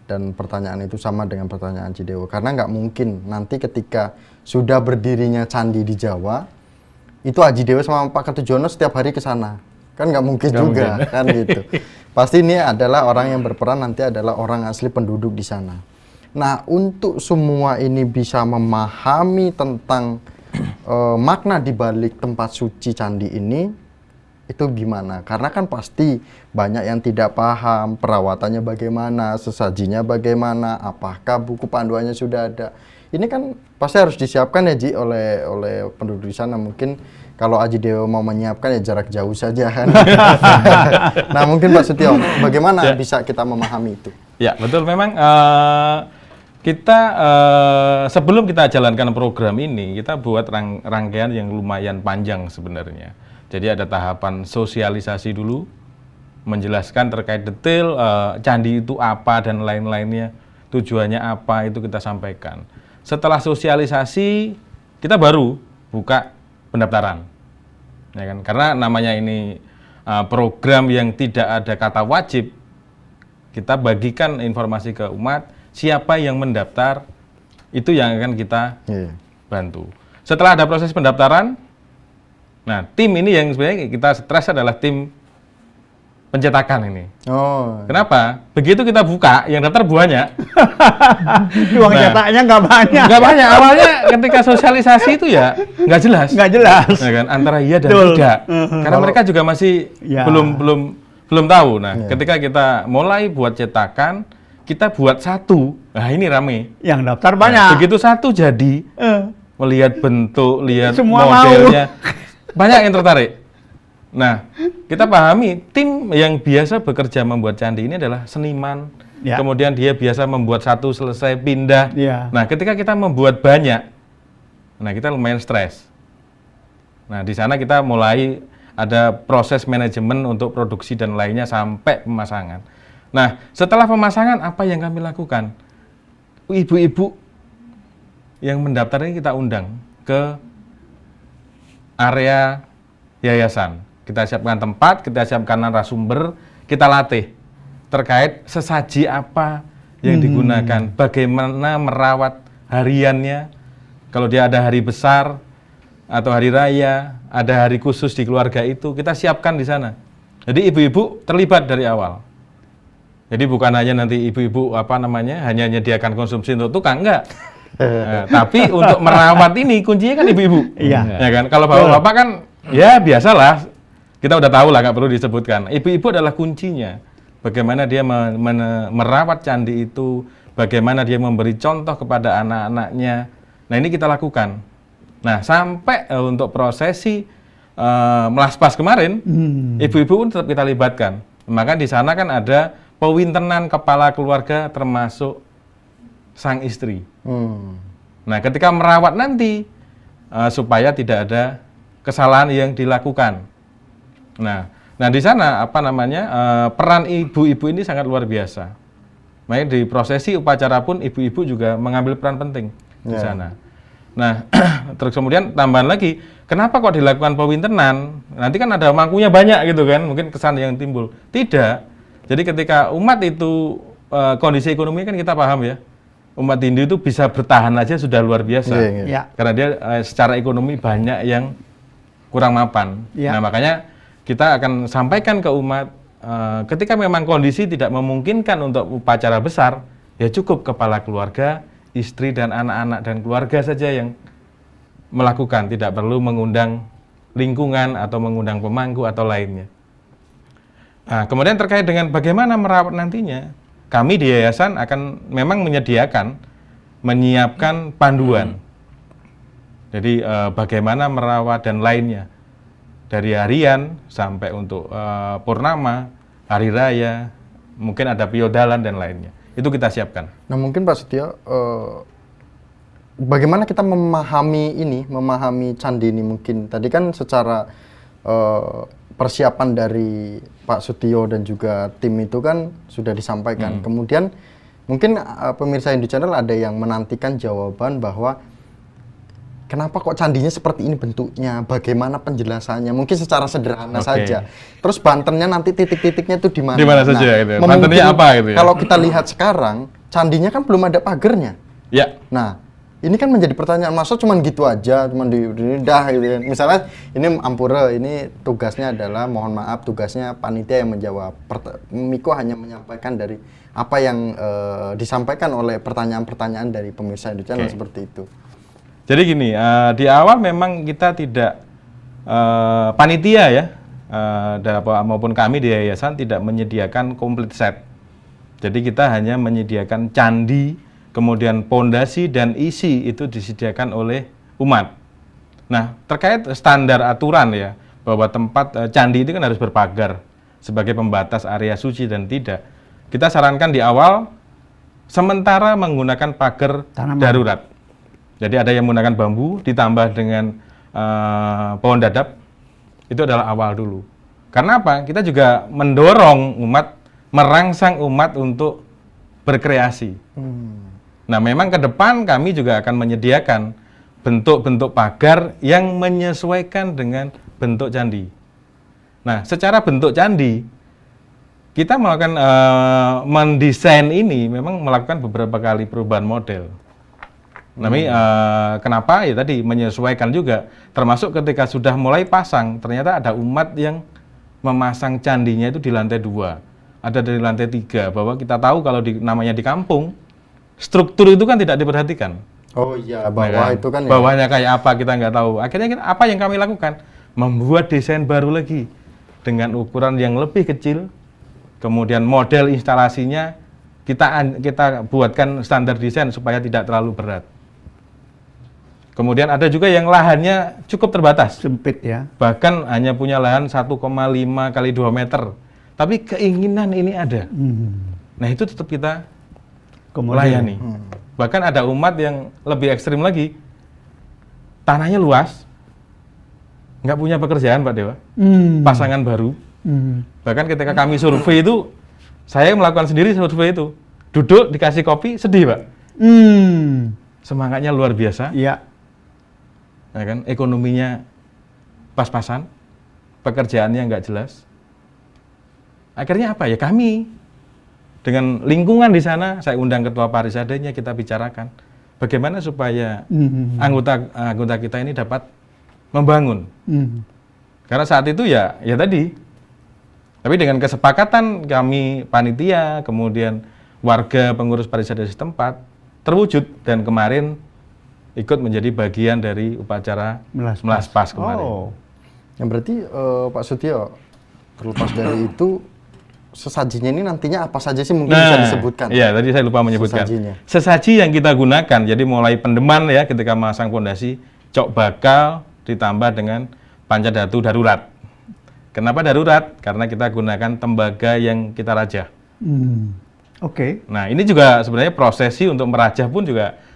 dan pertanyaan itu sama dengan pertanyaan Ji Dewa, karena nggak mungkin nanti ketika sudah berdirinya candi di Jawa, itu Haji Dewa sama Pak Ketujono setiap hari ke sana. Kan nggak mungkin juga, kan gitu. Pasti ini adalah orang yang berperan nanti adalah orang asli penduduk di sana. Nah, untuk semua ini bisa memahami tentang makna di balik tempat suci candi ini, itu gimana? Karena kan pasti banyak yang tidak paham perawatannya bagaimana, sesajinya bagaimana, apakah buku panduannya sudah ada. Ini kan pasti harus disiapkan ya, Ji, oleh penduduk di sana. Mungkin kalau Haji Dewa mau menyiapkan ya jarak jauh saja kan. Nah, mungkin Pak Sutio, bagaimana bisa kita memahami itu? Ya, betul. Memang kita sebelum kita jalankan program ini, kita buat rangkaian yang lumayan panjang sebenarnya. Jadi ada tahapan sosialisasi dulu, menjelaskan terkait detail candi itu apa dan lain-lainnya, tujuannya apa, itu kita sampaikan. Setelah sosialisasi, kita baru buka pendaftaran, ya kan? Karena namanya ini program yang tidak ada kata wajib, kita bagikan informasi ke umat, siapa yang mendaftar, itu yang akan kita bantu. Setelah ada proses pendaftaran, nah tim ini yang sebenarnya kita stres adalah tim pencetakan ini. Oh. Kenapa? Begitu kita buka, yang daftar banyak. Uang cetaknya nggak banyak. Nggak banyak. Awalnya ketika sosialisasi itu ya nggak jelas. Nggak jelas. Ya kan? Antara iya dan Betul. tidak. Karena mereka juga masih belum tahu. Nah, ketika kita mulai buat cetakan, kita buat satu. Nah, ini rame. Yang daftar Nah, banyak. begitu satu jadi, melihat bentuk, lihat Semua modelnya, banyak yang tertarik. Nah, kita pahami tim yang biasa bekerja membuat candi ini adalah seniman. Ya. Kemudian dia biasa membuat satu selesai pindah. Ya. Nah, ketika kita membuat banyak, nah kita lumayan stres. Nah, di sana kita mulai ada proses manajemen untuk produksi dan lainnya sampai pemasangan. Nah, setelah pemasangan apa yang kami lakukan? Ibu-ibu yang mendaftar ini kita undang ke area yayasan. Kita siapkan tempat, kita siapkan narasumber, kita latih terkait sesaji apa yang digunakan, bagaimana merawat hariannya. Kalau dia ada hari besar atau hari raya, ada hari khusus di keluarga itu, kita siapkan di sana. Jadi ibu-ibu terlibat dari awal. Jadi bukan hanya nanti ibu-ibu hanya menyediakan konsumsi untuk tukang, enggak. Nah, tapi untuk merawat ini kuncinya kan ibu-ibu. Iya. Ya kan? Kalau bapak-bapak kan ya biasalah. Kita udah tahu lah, nggak perlu disebutkan. Ibu-ibu adalah kuncinya. Bagaimana dia merawat candi itu, bagaimana dia memberi contoh kepada anak-anaknya. Nah, ini kita lakukan. Nah, sampai untuk prosesi melaspas kemarin, ibu-ibu pun tetap kita libatkan. Maka di sana kan ada pewintenan kepala keluarga termasuk sang istri. Nah, ketika merawat nanti supaya tidak ada kesalahan yang dilakukan. Nah di sana peran ibu-ibu ini sangat luar biasa. Makanya di prosesi upacara pun ibu-ibu juga mengambil peran penting di sana. Nah, terus kemudian tambahan lagi, kenapa kok dilakukan pewintenan? Nanti kan ada mangkunya banyak gitu kan, mungkin kesan yang timbul. Tidak. Jadi ketika umat itu kondisi ekonomi kan kita paham ya. Umat Hindu itu bisa bertahan aja sudah luar biasa. Ya. Karena dia secara ekonomi banyak yang kurang mapan. Ya. Nah, makanya kita akan sampaikan ke umat, ketika memang kondisi tidak memungkinkan untuk upacara besar, ya cukup kepala keluarga, istri dan anak-anak dan keluarga saja yang melakukan, tidak perlu mengundang lingkungan atau mengundang pemangku atau lainnya. Nah, kemudian terkait dengan bagaimana merawat nantinya, kami di yayasan akan memang menyiapkan panduan. Jadi bagaimana merawat dan lainnya, dari harian sampai untuk purnama, hari raya, mungkin ada piodalan dan lainnya. Itu kita siapkan. Nah mungkin Pak Setio, bagaimana kita memahami candi ini mungkin? Tadi kan secara persiapan dari Pak Setio dan juga tim itu kan sudah disampaikan. Kemudian mungkin pemirsa Hindu Channel ada yang menantikan jawaban bahwa kenapa kok candinya seperti ini bentuknya, bagaimana penjelasannya, mungkin secara sederhana saja. Terus Bantennya nanti titik-titiknya itu di mana? Di mana saja gitu. Bantennya apa gitu ya? Kalau kita lihat sekarang, candinya kan belum ada pagernya. Ya. Nah, ini kan menjadi pertanyaan, masa cuman gitu aja, cuman dah gitu ya. Misalnya ini Ampura, ini tugasnya adalah, mohon maaf, tugasnya panitia yang menjawab. Miko hanya menyampaikan dari apa yang disampaikan oleh pertanyaan-pertanyaan dari pemirsa Hindu Channel seperti itu. Jadi gini, di awal memang kita tidak, panitia ya, maupun kami di yayasan tidak menyediakan komplit set. Jadi kita hanya menyediakan candi, kemudian pondasi dan isi itu disediakan oleh umat. Nah, terkait standar aturan ya, bahwa tempat candi itu kan harus berpagar sebagai pembatas area suci dan tidak. Kita sarankan di awal, sementara menggunakan pagar darurat. Jadi ada yang menggunakan bambu ditambah dengan pohon dadap, itu adalah awal dulu. Karena apa? Kita juga mendorong umat, merangsang umat untuk berkreasi. Nah memang ke depan kami juga akan menyediakan bentuk-bentuk pagar yang menyesuaikan dengan bentuk candi. Nah secara bentuk candi, kita melakukan mendesain ini memang melakukan beberapa kali perubahan model. Tapi kenapa? Ya tadi menyesuaikan juga, termasuk ketika sudah mulai pasang, ternyata ada umat yang memasang candinya itu di lantai 2, ada dari lantai 3, bahwa kita tahu kalau namanya di kampung, struktur itu kan tidak diperhatikan. Oh iya, bawah itu kan bawahnya kayak apa kita nggak tahu. Akhirnya apa yang kami lakukan? Membuat desain baru lagi dengan ukuran yang lebih kecil, kemudian model instalasinya kita buatkan standar desain supaya tidak terlalu berat. Kemudian ada juga yang lahannya cukup terbatas. Sempit ya. Bahkan hanya punya lahan 1,5 kali 2 meter. Tapi keinginan ini ada. Nah itu tetap kita layani. Bahkan ada umat yang lebih ekstrim lagi. Tanahnya luas. Nggak punya pekerjaan Pak Dewa. Pasangan baru. Bahkan ketika kami survei itu, saya melakukan sendiri survei itu. Duduk, dikasih kopi, sedih Pak. Semangatnya luar biasa. Iya. Ya kan, ekonominya pas-pasan, pekerjaannya nggak jelas. Akhirnya apa ya, kami dengan lingkungan di sana, saya undang ketua parisadanya, kita bicarakan bagaimana supaya anggota kita ini dapat membangun. Karena saat itu ya tadi, tapi dengan kesepakatan kami panitia, kemudian warga pengurus parisada setempat terwujud, dan kemarin ikut menjadi bagian dari upacara Melaspas kemarin. Yang berarti Pak Setio, terlepas dari itu, sesajinya ini nantinya apa saja sih mungkin bisa disebutkan? Iya, tadi saya lupa menyebutkan. Sesaji yang kita gunakan, jadi mulai pendeman ya ketika masang pondasi, cok bakal ditambah dengan pancadhatu darurat. Kenapa darurat? Karena kita gunakan tembaga yang kita rajah. Nah ini juga sebenarnya prosesi untuk merajah pun juga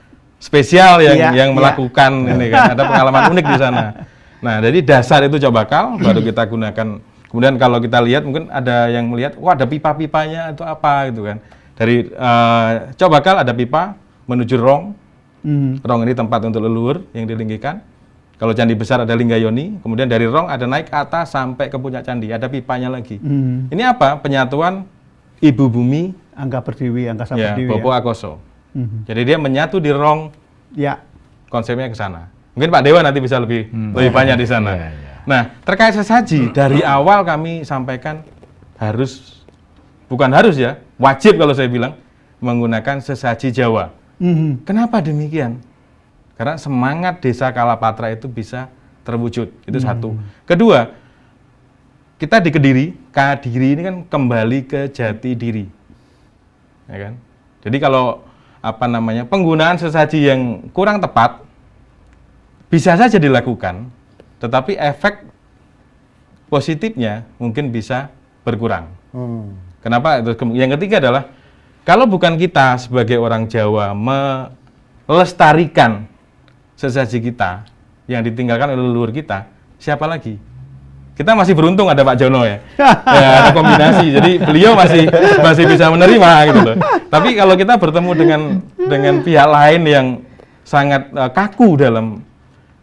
spesial yang melakukan ini kan, ada pengalaman unik di sana. Nah, jadi dasar itu cok bakal baru kita gunakan. Kemudian kalau kita lihat mungkin ada yang melihat, wah ada pipa-pipanya itu apa gitu kan. Dari cok bakal ada pipa menuju rong. Rong ini tempat untuk leluhur yang dilinggikan. Kalau candi besar ada linggayoni, kemudian dari rong ada naik ke atas sampai ke puncak candi, ada pipanya lagi. Ini apa? Penyatuan Ibu Bumi, Angga Pertiwi, Angga Pertiwi. Bopo Akoso. Jadi dia menyatu di rong, konsepnya ke sana. Mungkin Pak Dewa nanti bisa lebih banyak di sana. Nah, terkait sesaji, dari awal kami sampaikan bukan harus ya, wajib kalau saya bilang, menggunakan sesaji Jawa. Kenapa demikian? Karena semangat Desa Kalapatra itu bisa terwujud, itu satu. Kedua, kita di Kediri, Kadiri ini kan kembali ke jati diri. Ya kan? Jadi kalau penggunaan sesaji yang kurang tepat, bisa saja dilakukan, tetapi efek positifnya mungkin bisa berkurang. Kenapa? Yang ketiga adalah, kalau bukan kita sebagai orang Jawa melestarikan sesaji kita yang ditinggalkan oleh leluhur kita, siapa lagi? Kita masih beruntung ada Pak Jono ya, ada kombinasi, jadi beliau masih bisa menerima gitu loh. Tapi kalau kita bertemu dengan pihak lain yang sangat kaku dalam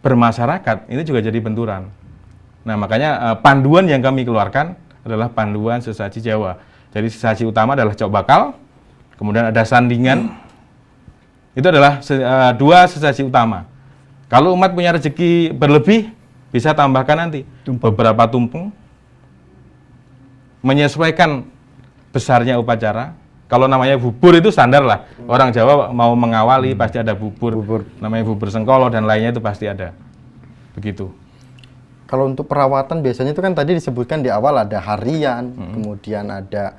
bermasyarakat, ini juga jadi benturan. Nah, makanya panduan yang kami keluarkan adalah panduan sesaji Jawa. Jadi sesaji utama adalah cok bakal, kemudian ada sandingan. Itu adalah dua sesaji utama. Kalau umat punya rezeki berlebih, bisa tambahkan nanti beberapa tumpeng, menyesuaikan besarnya upacara. Kalau namanya bubur itu standar lah. Orang Jawa mau mengawali pasti ada bubur. Namanya bubur sengkolo dan lainnya itu pasti ada. Begitu. Kalau untuk perawatan biasanya itu kan tadi disebutkan di awal ada harian, kemudian ada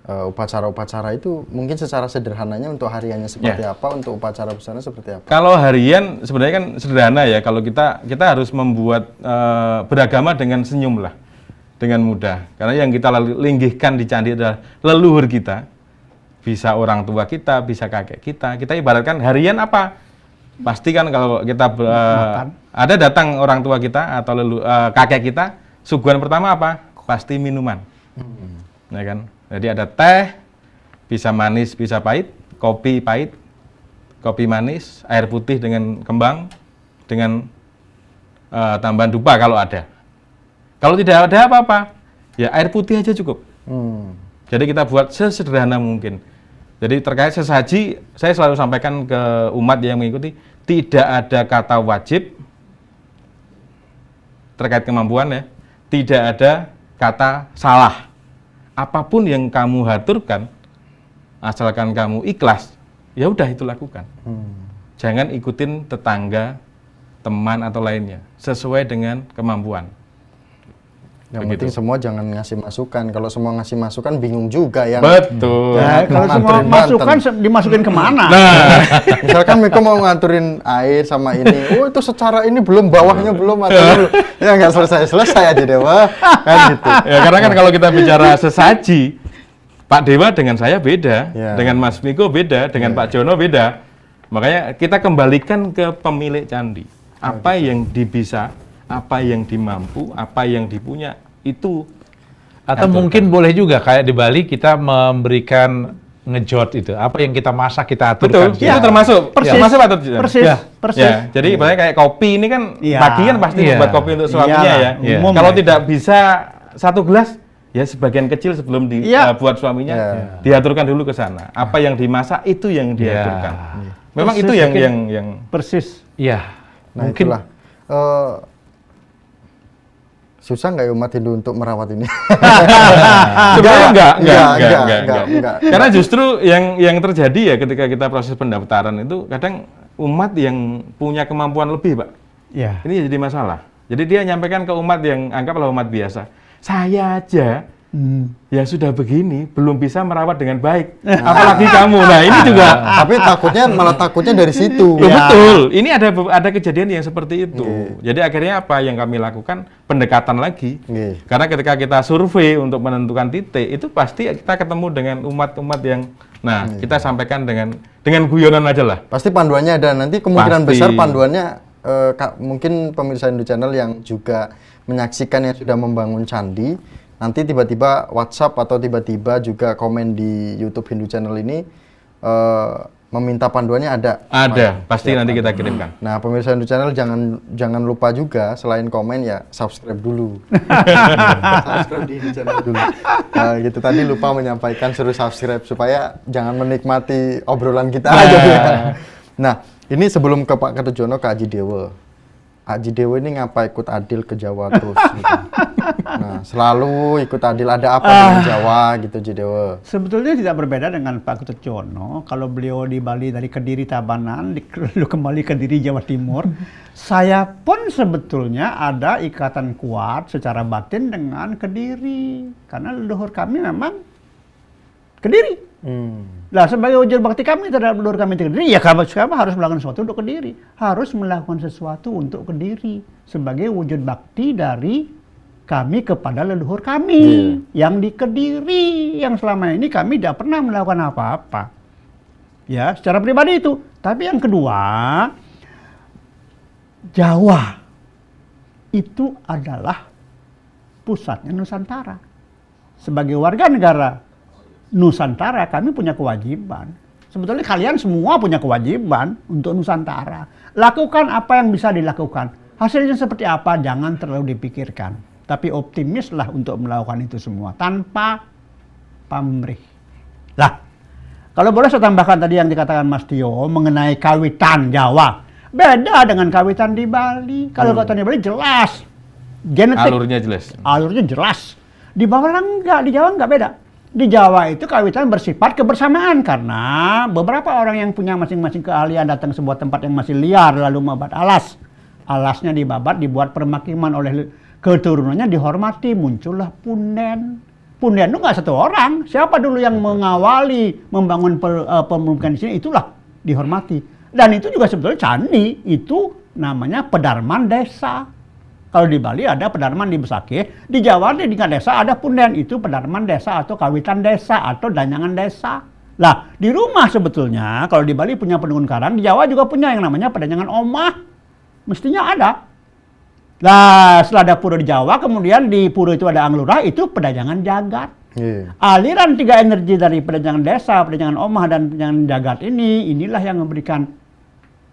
upacara-upacara itu mungkin secara sederhananya untuk hariannya seperti apa, untuk upacara besarnya seperti apa? Kalau harian sebenarnya kan sederhana ya. Kalau kita harus membuat beragama dengan senyum lah, dengan mudah. Karena yang kita linggihkan di candi adalah leluhur kita. Bisa orang tua kita, bisa kakek kita. Kita ibaratkan harian apa? Pasti kan kalau kita ada datang orang tua kita atau kakek kita, suguhan pertama apa? Pasti minuman. Ya kan? Jadi ada teh, bisa manis, bisa pahit, kopi pahit, kopi manis, air putih dengan kembang, dengan tambahan dupa kalau ada. Kalau tidak ada apa-apa, ya air putih aja cukup. Jadi kita buat sesederhana mungkin. Jadi terkait sesaji, saya selalu sampaikan ke umat yang mengikuti, tidak ada kata wajib terkait kemampuan ya, tidak ada kata salah. Apapun yang kamu haturkan, asalkan kamu ikhlas, ya udah itu lakukan. Jangan ikutin tetangga, teman atau lainnya, sesuai dengan kemampuan. Yang penting semua jangan ngasih masukan. Kalau semua ngasih masukan bingung juga yang. Betul. Ya, kalau semua masukan dimasukin kemana? Nah, misalkan Miko mau ngaturin air sama ini, oh itu secara ini belum, bawahnya belum atau belum. Ya nggak selesai aja Dewa. Kan gitu. Ya karena kan kalau kita bicara sesaji, Pak Dewa dengan saya beda, dengan Mas Miko beda, dengan Pak Jono beda. Makanya kita kembalikan ke pemilik candi. Apa yang dibisa, apa yang dimampu, apa yang dipunya, itu. Atau mungkin boleh juga kayak di Bali kita memberikan ngejot itu, apa yang kita masak kita aturkan. Betul, itu termasuk. Persis. Ya, jadi ibaratnya kayak kopi ini kan pagi kan pasti membuat kopi untuk suaminya ya. Kalau tidak bisa satu gelas, ya sebagian kecil sebelum dibuat suaminya, diaturkan dulu ke sana. Apa yang dimasak itu yang diaturkan. Memang persis, itu yang persis. Iya. Nah, mungkin itulah. Susah nggak ya umat Hindu untuk merawat ini? Sebenarnya enggak. Karena justru yang terjadi ya ketika kita proses pendaftaran itu kadang umat yang punya kemampuan lebih, Pak. Ya. Ini jadi masalah. Jadi dia nyampaikan ke umat yang anggaplah umat biasa. Saya aja ya sudah begini, belum bisa merawat dengan baik. Apalagi kamu. Nah, ini juga. Tapi takutnya dari situ. Ya. Betul. Ini ada kejadian yang seperti itu. Jadi akhirnya apa yang kami lakukan? Pendekatan lagi. Karena ketika kita survei untuk menentukan titik, itu pasti kita ketemu dengan umat-umat yang kita sampaikan dengan guyonan aja lah. Pasti panduannya ada. Nanti kemungkinan besar panduannya mungkin pemirsa Hindu Channel yang juga menyaksikan yang sudah membangun candi, nanti tiba-tiba WhatsApp atau tiba-tiba juga komen di YouTube Hindu Channel ini meminta panduannya ada. Ada, pasti nanti kita kirimkan. Nah, pemirsa Hindu Channel jangan lupa juga selain komen ya subscribe dulu. Subscribe di Hindu Channel dulu. Gitu tadi lupa menyampaikan suruh subscribe supaya jangan menikmati obrolan kita aja. Nah, ini sebelum ke Pak Kertojono, ke Aji Dewa. Haji Dewa ini ngapa ikut Adil ke Jawa terus gitu. Nah, selalu ikut Adil, ada apa dengan Jawa gitu Haji Dewa? Sebetulnya tidak berbeda dengan Pak Kutubjono. Kalau beliau di Bali dari Kediri Tabanan, lalu kembali ke Kediri Jawa Timur, saya pun sebetulnya ada ikatan kuat secara batin dengan Kediri. Karena leluhur kami memang Kediri. Nah, sebagai wujud bakti kami terhadap leluhur kami di Kediri, ya kami harus melakukan sesuatu untuk Kediri. Harus melakukan sesuatu untuk Kediri. Sebagai wujud bakti dari kami kepada leluhur kami yang di Kediri, yang selama ini kami tidak pernah melakukan apa-apa. Ya, secara pribadi itu. Tapi yang kedua, Jawa itu adalah pusatnya Nusantara. Sebagai warga negara Nusantara, kami punya kewajiban. Sebetulnya kalian semua punya kewajiban untuk Nusantara. Lakukan apa yang bisa dilakukan. Hasilnya seperti apa, jangan terlalu dipikirkan. Tapi optimislah untuk melakukan itu semua tanpa pamrih. Lah, kalau boleh saya tambahkan tadi yang dikatakan Mas Tio mengenai kawitan Jawa. Beda dengan kawitan di Bali. Kalau kawitan di Bali jelas. Genetik. Alurnya jelas. Alurnya jelas. Di Bawah enggak, di Jawa enggak beda. Di Jawa itu kawitan bersifat kebersamaan karena beberapa orang yang punya masing-masing keahlian datang ke sebuah tempat yang masih liar lalu membabat alas. Alasnya dibabat, dibuat permukiman oleh keturunannya dihormati, muncullah punden. Punden itu nggak satu orang. Siapa dulu yang mengawali membangun pemukiman di sini, itulah dihormati. Dan itu juga sebetulnya candi, itu namanya pedarman desa. Kalau di Bali ada pedarman di Besakih, di Jawa di tingkat desa ada punden, itu pedarman desa atau kawitan desa atau danyangan desa. Lah, di rumah sebetulnya kalau di Bali punya pendukun karang, di Jawa juga punya yang namanya pedanyangan omah. Mestinya ada. Nah, setelah ada pura di Jawa, kemudian di pura itu ada anglurah, itu pedanyangan jagat. Aliran tiga energi dari pedanyangan desa, pedanyangan omah, dan pedanyangan jagat inilah yang memberikan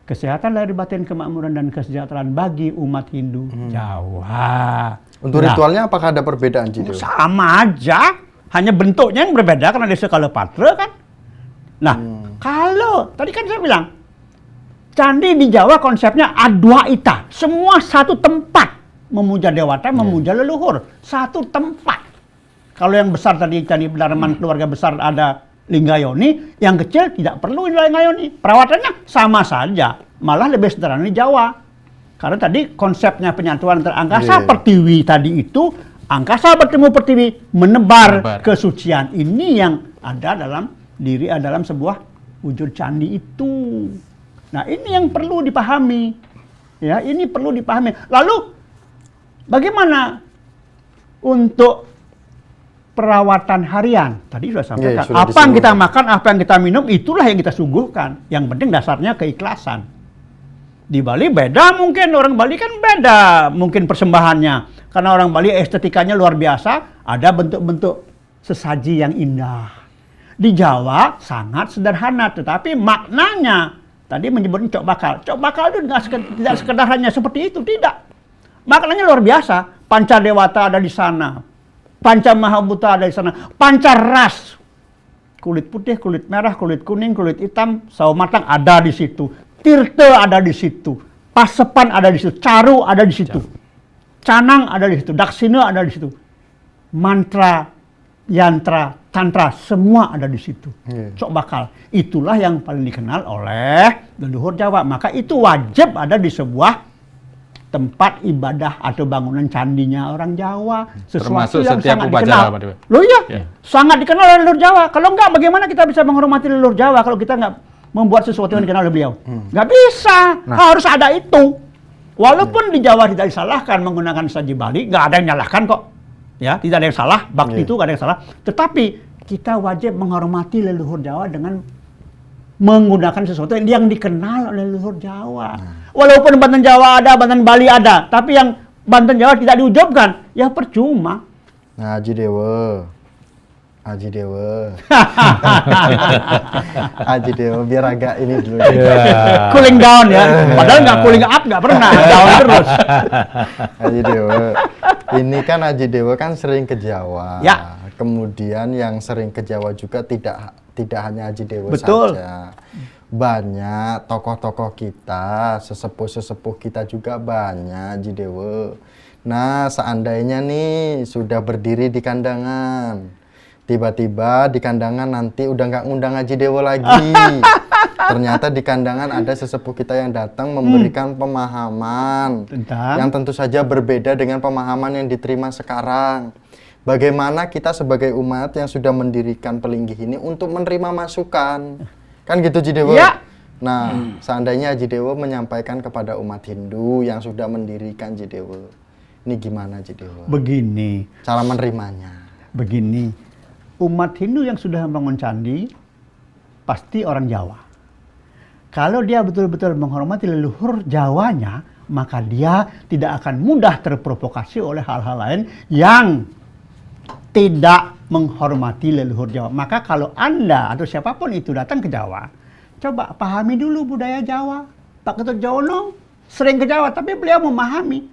kesehatan lahir batin, kemakmuran, dan kesejahteraan bagi umat Hindu Jawa. Untuk ritualnya apakah ada perbedaan, Ji Dewa? Sama aja, hanya bentuknya yang berbeda karena desa Kalapatra kan. Nah, kalau tadi kan saya bilang, candi di Jawa konsepnya Adwaita, semua satu tempat memuja dewata, memuja leluhur, satu tempat. Kalau yang besar tadi candi Pedarman keluarga besar ada Linggayoni, yang kecil tidak perlu Linggayoni. Perawatannya sama saja, malah lebih sederhana di Jawa. Karena tadi konsepnya penyatuan antara angkasa pertiwi tadi itu, angkasa bertemu pertiwi, menebar kesucian. Ini yang ada dalam diri, dalam sebuah wujud candi itu. Nah, ini yang perlu dipahami. Ya, ini perlu dipahami. Lalu bagaimana untuk perawatan harian? Tadi sudah sampaikan. Apa yang kita makan, apa yang kita minum, itulah yang kita suguhkan. Yang penting dasarnya keikhlasan. Di Bali beda mungkin, orang Bali kan beda mungkin persembahannya. Karena orang Bali estetikanya luar biasa, ada bentuk-bentuk sesaji yang indah. Di Jawa sangat sederhana, tetapi maknanya, tadi menyebutnya cok bakal. Cok bakal itu tidak sekedar hanya seperti itu, tidak. Maknanya luar biasa. Pancadewata ada di sana. Panca Mahabhuta ada di sana, panca ras, kulit putih, kulit merah, kulit kuning, kulit hitam, sawo matang ada di situ, tirta ada di situ, pasepan ada di situ, caru ada di situ, canang ada di situ, daksina ada di situ, mantra, yantra, tantra, semua ada di situ. Cok bakal, itulah yang paling dikenal oleh leluhur Jawa, maka itu wajib ada di sebuah tempat ibadah atau bangunan candinya orang Jawa. Sesuatu yang sangat dikenal. Loh iya, sangat dikenal oleh leluhur Jawa. Kalau enggak, bagaimana kita bisa menghormati leluhur Jawa kalau kita enggak membuat sesuatu yang dikenal oleh beliau? Enggak bisa, harus ada itu. Walaupun di Jawa tidak disalahkan menggunakan saji Bali, enggak ada yang nyalahkan kok. Ya, tidak ada yang salah, bakti itu enggak ada yang salah. Tetapi kita wajib menghormati leluhur Jawa dengan menggunakan sesuatu yang dikenal oleh leluhur Jawa. Walaupun Banten Jawa ada, Banten Bali ada, tapi yang Banten Jawa tidak diujubkan, ya percuma. Nah, Haji Dewa. Haji Dewa. Haji Dewa, biar agak ini dulu. Cooling down ya. Padahal nggak cooling up, nggak pernah. Down terus. Haji Dewa. Ini kan Haji Dewa kan sering ke Jawa. Ya. Kemudian yang sering ke Jawa juga tidak hanya Haji Dewa Betul. saja. banyak tokoh-tokoh kita, sesepuh-sesepuh kita juga banyak Ji Dewa. Nah, seandainya nih sudah berdiri di kandangan, tiba-tiba di kandangan nanti udah nggak ngundang Haji Dewa lagi. Ternyata di kandangan ada sesepuh kita yang datang memberikan pemahaman yang tentu saja berbeda dengan pemahaman yang diterima sekarang. Bagaimana kita sebagai umat yang sudah mendirikan Pelinggih ini untuk menerima masukan, kan gitu Ji Dewa? Ya. Nah, seandainya Ji Dewa menyampaikan kepada umat Hindu yang sudah mendirikan Ji Dewa, ini gimana Ji Dewa? Begini, Cara menerimanya? begini. Umat Hindu yang sudah membangun candi pasti orang Jawa. Kalau dia betul-betul menghormati leluhur Jawanya, maka dia tidak akan mudah terprovokasi oleh hal-hal lain yang tidak menghormati leluhur Jawa. Maka kalau Anda atau siapapun itu datang ke Jawa, coba pahami dulu budaya Jawa. Pak Ketut Jono sering ke Jawa, tapi beliau memahami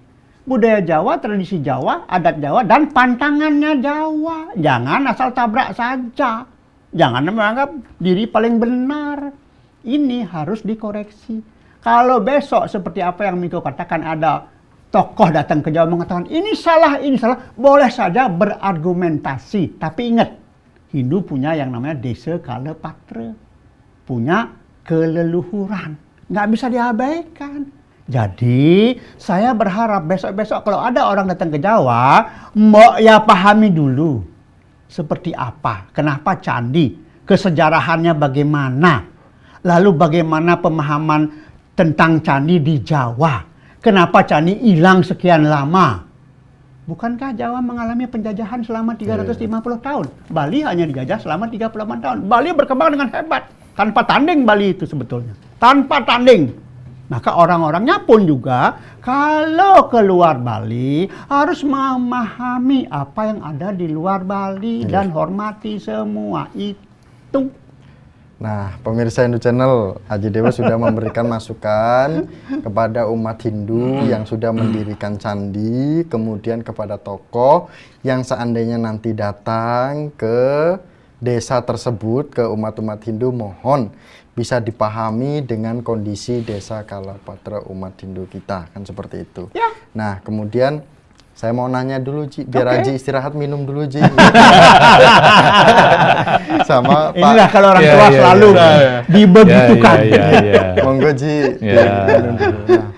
budaya Jawa, tradisi Jawa, adat Jawa, dan pantangannya Jawa. Jangan asal tabrak saja. Jangan menganggap diri paling benar. Ini harus dikoreksi. Kalau besok seperti apa yang Miko katakan, ada tokoh datang ke Jawa mengatakan ini salah, boleh saja berargumentasi. Tapi ingat, Hindu punya yang namanya Desa Kala Patra, punya keleluhuran, nggak bisa diabaikan. Jadi saya berharap besok-besok kalau ada orang datang ke Jawa, ya pahami dulu seperti apa, kenapa candi, kesejarahannya bagaimana, lalu bagaimana pemahaman tentang candi di Jawa. Kenapa candi hilang sekian lama? Bukankah Jawa mengalami penjajahan selama 350 tahun? Bali hanya dijajah selama 38 tahun. Bali berkembang dengan hebat. Tanpa tanding Bali itu sebetulnya. Tanpa tanding. Maka orang-orangnya pun juga kalau keluar Bali harus memahami apa yang ada di luar Bali dan hormati semua itu. Nah, pemirsa Hindu Channel, Haji Dewa sudah memberikan masukan kepada umat Hindu yang sudah mendirikan candi, kemudian kepada tokoh yang seandainya nanti datang ke desa tersebut, ke umat-umat Hindu, mohon bisa dipahami dengan kondisi desa Kalapatra umat Hindu kita, kan seperti itu. Ya. Nah, kemudian saya mau nanya dulu, Ji, biar Haji istirahat minum dulu, Ji. Sama Pak. Inilah kalau orang tua selalu dibegitukan. Monggo, Ji. Minum dulu. Nah,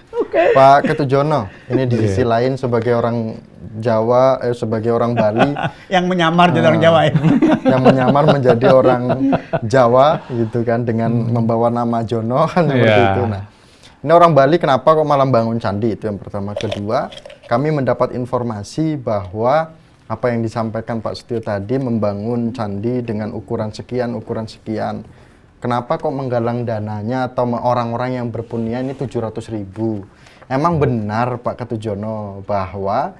Pak Ketut Jono, ini di sisi lain sebagai orang Jawa, sebagai orang Bali yang menyamar jadi orang Jawa ya. Yang menyamar menjadi orang Jawa gitu kan, dengan membawa nama Jono kan seperti itu. Nah, ini orang Bali kenapa kok malah bangun candi, itu yang pertama. Kedua, kami mendapat informasi bahwa apa yang disampaikan Pak Setio tadi, membangun candi dengan ukuran sekian. Kenapa kok menggalang dananya atau orang-orang yang berpunya ini 700.000? Emang benar Pak Ketut Jono bahwa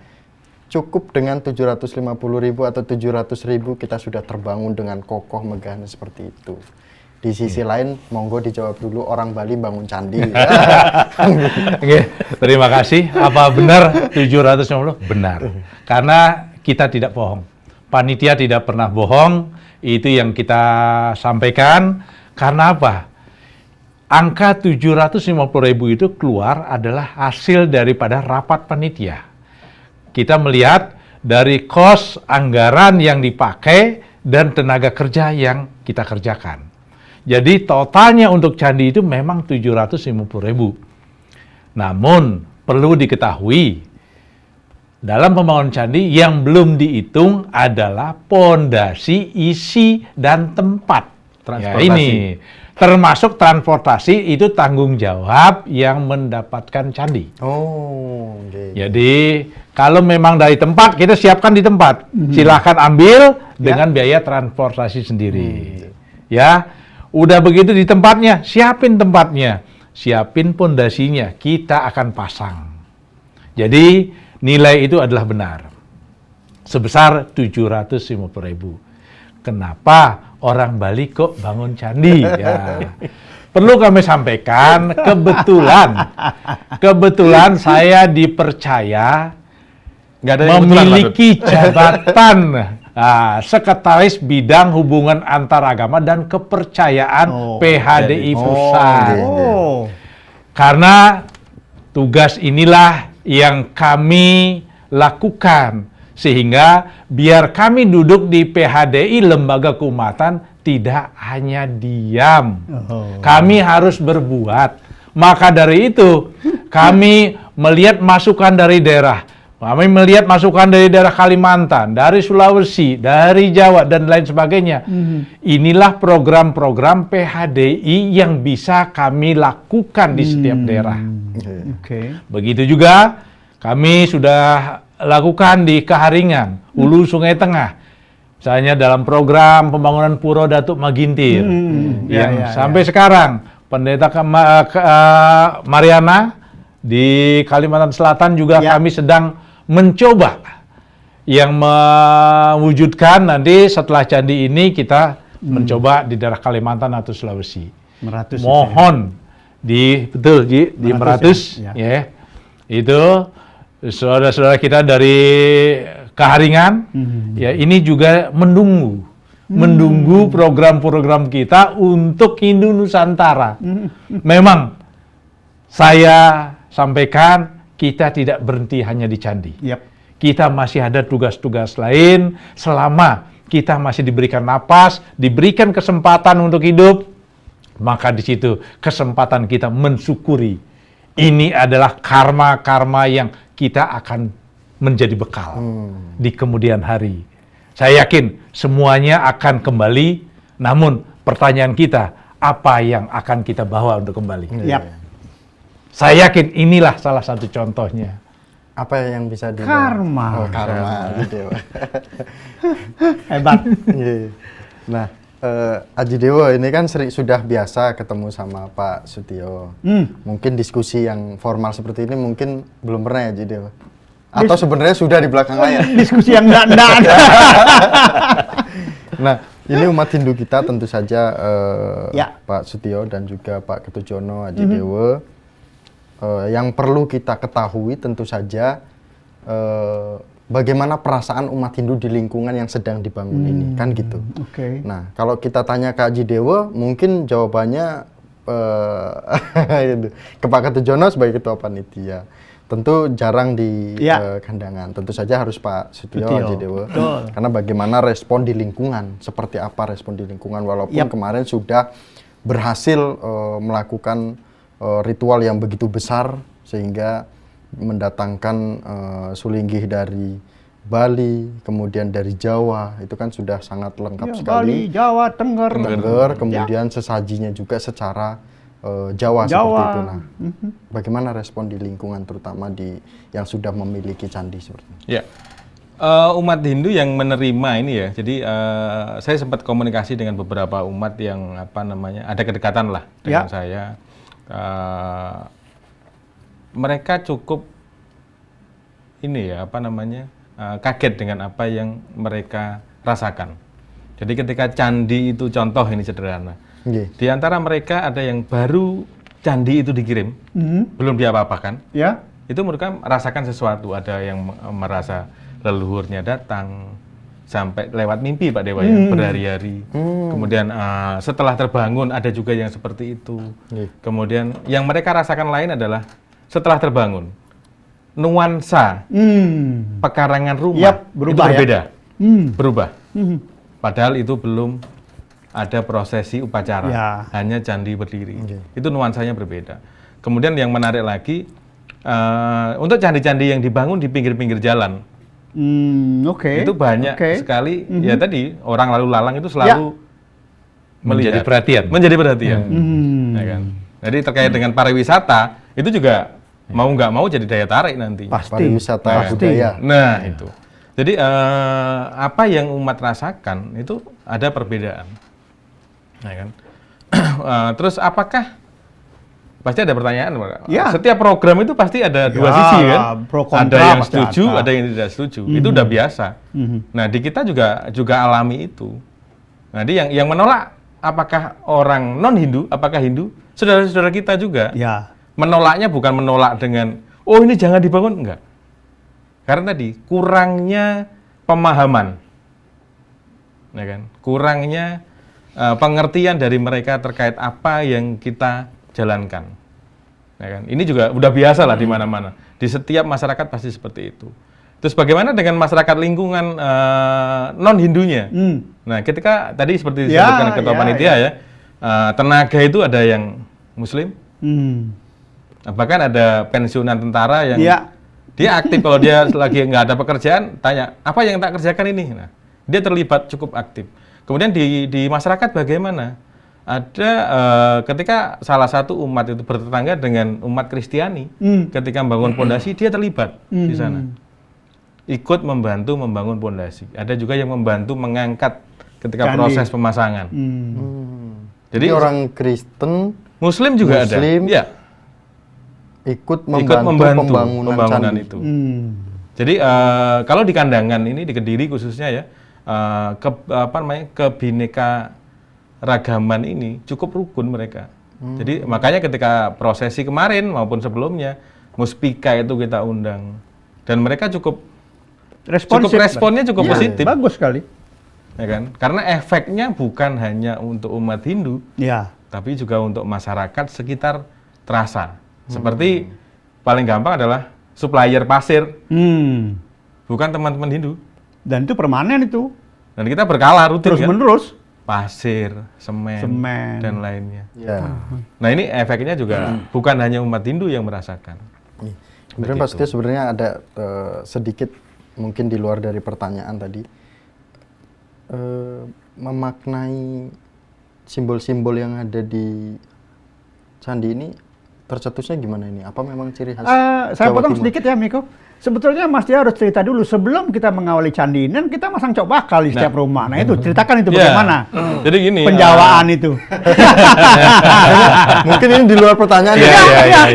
cukup dengan 750.000 atau 700.000 kita sudah terbangun dengan kokoh megah seperti itu? Di sisi lain, monggo dijawab dulu, orang Bali bangun candi. Oke, terima kasih. Apa benar 750? Benar. Karena kita tidak bohong. Panitia tidak pernah bohong. Itu yang kita sampaikan. Karena apa? Angka 750.000 itu keluar adalah hasil daripada rapat panitia. Kita melihat dari kos anggaran yang dipakai dan tenaga kerja yang kita kerjakan. Jadi totalnya untuk candi itu memang 750.000. Namun perlu diketahui, dalam pembangunan candi yang belum dihitung adalah pondasi, isi, dan tempat. Ya ini, termasuk transportasi itu tanggung jawab yang mendapatkan candi. Oh, okay. Jadi kalau memang dari tempat, kita siapkan di tempat. Silahkan ambil dengan biaya transportasi sendiri. Ya. Udah begitu di tempatnya, siapin tempatnya, siapin pondasinya, kita akan pasang. Jadi nilai itu adalah benar, sebesar 750.000. Kenapa orang Bali kok bangun candi? Ya. Perlu kami sampaikan, kebetulan saya dipercaya memiliki jabatan Sekretaris Bidang Hubungan Antaragama dan Kepercayaan PHDI Pusat. Karena tugas inilah yang kami lakukan, sehingga biar kami duduk di PHDI Lembaga Keumatan tidak hanya diam. Kami harus berbuat. Maka dari itu, kami melihat masukan dari daerah. Kami melihat masukan dari daerah Kalimantan, dari Sulawesi, dari Jawa, dan lain sebagainya. Inilah program-program PHDI yang bisa kami lakukan di setiap daerah. Begitu juga kami sudah lakukan di Kaharingan, Hulu Sungai Tengah. Misalnya dalam program pembangunan Puro Datuk Magintir. Yang sampai sekarang, Pendeta Mariana di Kalimantan Selatan juga kami sedang mencoba yang mewujudkan nanti setelah candi ini kita mencoba di daerah Kalimantan atau Sulawesi. Mohon di Meratus ya. Itu saudara-saudara kita dari Kaharingan ya, ini juga menunggu program-program kita untuk Hindu Nusantara. Memang saya sampaikan kita tidak berhenti hanya di candi. Kita masih ada tugas-tugas lain selama kita masih diberikan napas, diberikan kesempatan untuk hidup, maka di situ kesempatan kita mensyukuri. Ini adalah karma-karma yang kita akan menjadi bekal di kemudian hari. Saya yakin semuanya akan kembali, namun pertanyaan kita, apa yang akan kita bawa untuk kembali? Saya yakin inilah salah satu contohnya. Apa yang bisa Karma. Karma. Gitu. Hebat. Nah, Aji Dewo ini kan sudah biasa ketemu sama Pak Sutio. Mungkin diskusi yang formal seperti ini mungkin belum pernah ya, Aji Dewo? Atau sebenarnya sudah di belakang layar? Diskusi yang enggak ada. Nah, ini umat Hindu kita tentu saja Pak Sutio dan juga Pak Ketujono, Aji Dewo. Yang perlu kita ketahui tentu saja bagaimana perasaan umat Hindu di lingkungan yang sedang dibangun ini, kan gitu. Nah, kalau kita tanya ke Aji Dewo, mungkin jawabannya ke Pak Ketujono sebagai ketua panitia. Tentu jarang di kandangan. Tentu saja harus Pak Sutio, Aji Dewo. Karena bagaimana respon di lingkungan, seperti apa respon di lingkungan, walaupun kemarin sudah berhasil melakukan ritual yang begitu besar sehingga mendatangkan sulinggih dari Bali, kemudian dari Jawa, itu kan sudah sangat lengkap sekali. Bali, Jawa, Tengger, kemudian sesajinya juga secara Jawa seperti itu. Nah, bagaimana respon di lingkungan terutama yang sudah memiliki candi seperti ini? Ya, umat Hindu yang menerima ini ya. Jadi saya sempat komunikasi dengan beberapa umat yang ada kedekatan lah dengan saya. Mereka cukup kaget dengan apa yang mereka rasakan. Jadi ketika candi itu, contoh ini sederhana. Di antara mereka ada yang baru candi itu dikirim, belum diapa-apakan. Itu mereka merasakan sesuatu. Ada yang merasa leluhurnya datang, sampai lewat mimpi Pak Dewa ya, berhari-hari. Kemudian setelah terbangun ada juga yang seperti itu. Kemudian yang mereka rasakan lain adalah setelah terbangun, nuansa pekarangan rumah itu berbeda, berubah. Padahal itu belum ada prosesi upacara, hanya candi berdiri. Itu nuansanya berbeda. Kemudian yang menarik lagi, untuk candi-candi yang dibangun di pinggir-pinggir jalan, itu banyak sekali. Ya tadi orang lalu lalang itu selalu menjadi perhatian. Ya kan? Jadi terkait dengan pariwisata itu juga mau nggak mau jadi daya tarik nanti. Pariwisata budaya. Nah itu. Jadi apa yang umat rasakan itu ada perbedaan. Ya kan? Terus apakah pasti ada pertanyaan, setiap program itu pasti ada dua sisi kan, ada yang setuju, ada yang tidak setuju, itu udah biasa. Nah di kita juga alami itu. Nah yang menolak, apakah orang non Hindu, apakah Hindu, saudara-saudara kita juga. Menolaknya bukan menolak dengan, oh ini jangan dibangun, enggak. Karena tadi kurangnya pemahaman ya kan? Kurangnya pengertian dari mereka terkait apa yang kita jalankan, ya kan? Ini juga udah biasa lah di mana-mana, di setiap masyarakat pasti seperti itu. Terus bagaimana dengan masyarakat lingkungan non Hindunya? Nah, ketika tadi seperti disebutkan ketua panitia ya, tenaga itu ada yang Muslim, bahkan ada pensiunan tentara yang dia aktif kalau dia lagi nggak ada pekerjaan, tanya apa yang tak kerjakan ini. Nah, dia terlibat cukup aktif. Kemudian di masyarakat bagaimana? Ada ketika salah satu umat itu bertetangga dengan umat Kristiani, ketika membangun pondasi dia terlibat di sana, ikut membantu membangun pondasi. Ada juga yang membantu mengangkat ketika proses pemasangan. Jadi orang Kristen, Muslim juga ada, ya. Ikut membantu pembangunan itu. Jadi kalau di Kandangan ini di Kediri khususnya ya, kebineka ragaman ini cukup rukun mereka. Jadi makanya ketika prosesi kemarin maupun sebelumnya Muspika itu kita undang dan mereka cukup responnya cukup positif. Bagus sekali. Ya kan? Karena efeknya bukan hanya untuk umat Hindu, tapi juga untuk masyarakat sekitar terasa. Seperti paling gampang adalah supplier pasir, bukan teman-teman Hindu. Dan itu permanen itu. Dan kita berkala rutin terus menerus. Pasir, semen, dan lainnya. Nah ini efeknya juga bukan hanya umat Hindu yang merasakan. Kemudian Pak Setia sebenarnya ada sedikit mungkin di luar dari pertanyaan tadi, memaknai simbol-simbol yang ada di candi ini. Tercetusnya gimana ini? Apa memang ciri khas saya Jawa potong Timur? sedikit ya, Miko. Sebetulnya Mas Dia harus cerita dulu sebelum kita mengawali candi ini, kita masang cok bakal di setiap rumah. Nah itu ceritakan itu bagaimana jadi gini, penjawaan itu. Mungkin ini di luar pertanyaan.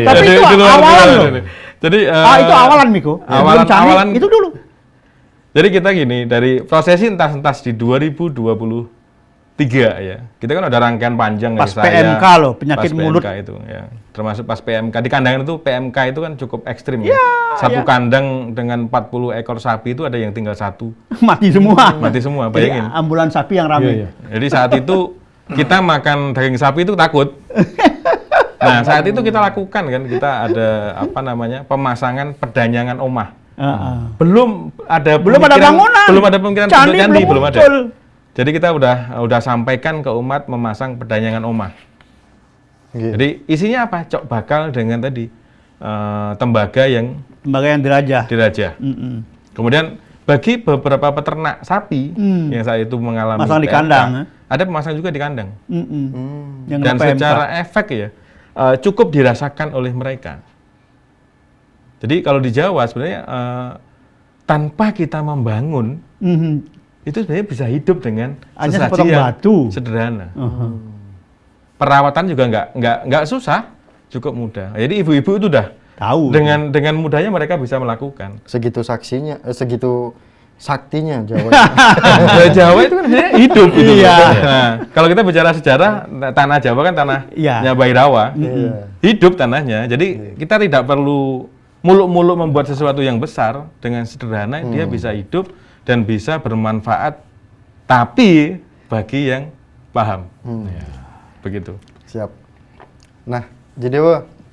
Tapi itu awalan loh. Jadi itu awalan, Miko. Awalan itu dulu. Jadi kita gini, dari prosesi entas-entas di 2023 ya, kita kan ada rangkaian panjang pas dari PMK loh, penyakit mulut itu ya, termasuk pas PMK di Kandangan itu PMK itu kan cukup ekstrim ya. Satu kandang dengan 40 ekor sapi itu ada yang tinggal satu. Mati semua, bayangin. Jadi, ambulan sapi yang ramai. Jadi saat itu kita makan daging sapi itu takut. Nah saat itu kita lakukan kan, kita ada pemasangan pedanyangan omah. Belum ada bangunan, belum ada pemikiran candi, belum ada. Jadi kita udah sampaikan ke umat memasang pedanyangan omah. Jadi isinya apa? Cok bakal dengan tadi tembaga yang dirajah. Kemudian bagi beberapa peternak sapi yang saat itu mengalami masang di kandang, ada pemasang juga di kandang. Dan PMK. secara efek ya cukup dirasakan oleh mereka. Jadi kalau di Jawa sebenarnya tanpa kita membangun itu sebenarnya bisa hidup dengan sesaji yang sederhana. Perawatan juga nggak susah, cukup mudah. Jadi ibu-ibu itu udah tahu. Dengan mudahnya mereka bisa melakukan. Segitu saktinya Jawa. Jawa itu kan sebenarnya hidup gitu. Nah, kalau kita bicara sejarah, tanah Jawa kan tanahnya Bhairawa. Hidup tanahnya. Jadi kita tidak perlu muluk-muluk membuat sesuatu yang besar, dengan sederhana dia bisa hidup dan bisa bermanfaat, tapi bagi yang paham. Begitu. Siap. Nah, jadi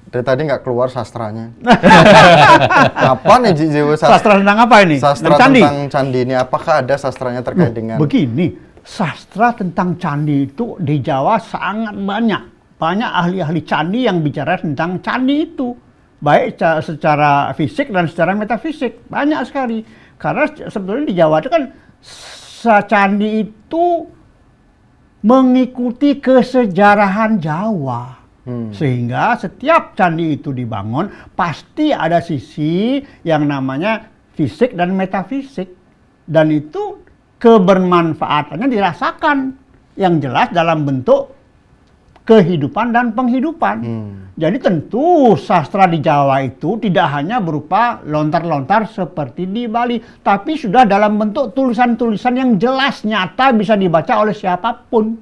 dari tadi nggak keluar sastranya. Apa nih Jiwa? Sastra tentang apa ini? Sastra tentang candi ini. Apakah ada sastranya terkait dengan? Begini, sastra tentang candi itu di Jawa sangat banyak. Banyak ahli-ahli candi yang bicara tentang candi itu. Baik secara fisik dan secara metafisik. Banyak sekali. Karena sebetulnya di Jawa itu kan candi itu mengikuti kesejarahan Jawa. Sehingga setiap candi itu dibangun pasti ada sisi yang namanya fisik dan metafisik. Dan itu kebermanfaatannya dirasakan. Yang jelas dalam bentuk kehidupan dan penghidupan. Jadi tentu sastra di Jawa itu tidak hanya berupa lontar-lontar seperti di Bali, tapi sudah dalam bentuk tulisan-tulisan yang jelas, nyata, bisa dibaca oleh siapapun.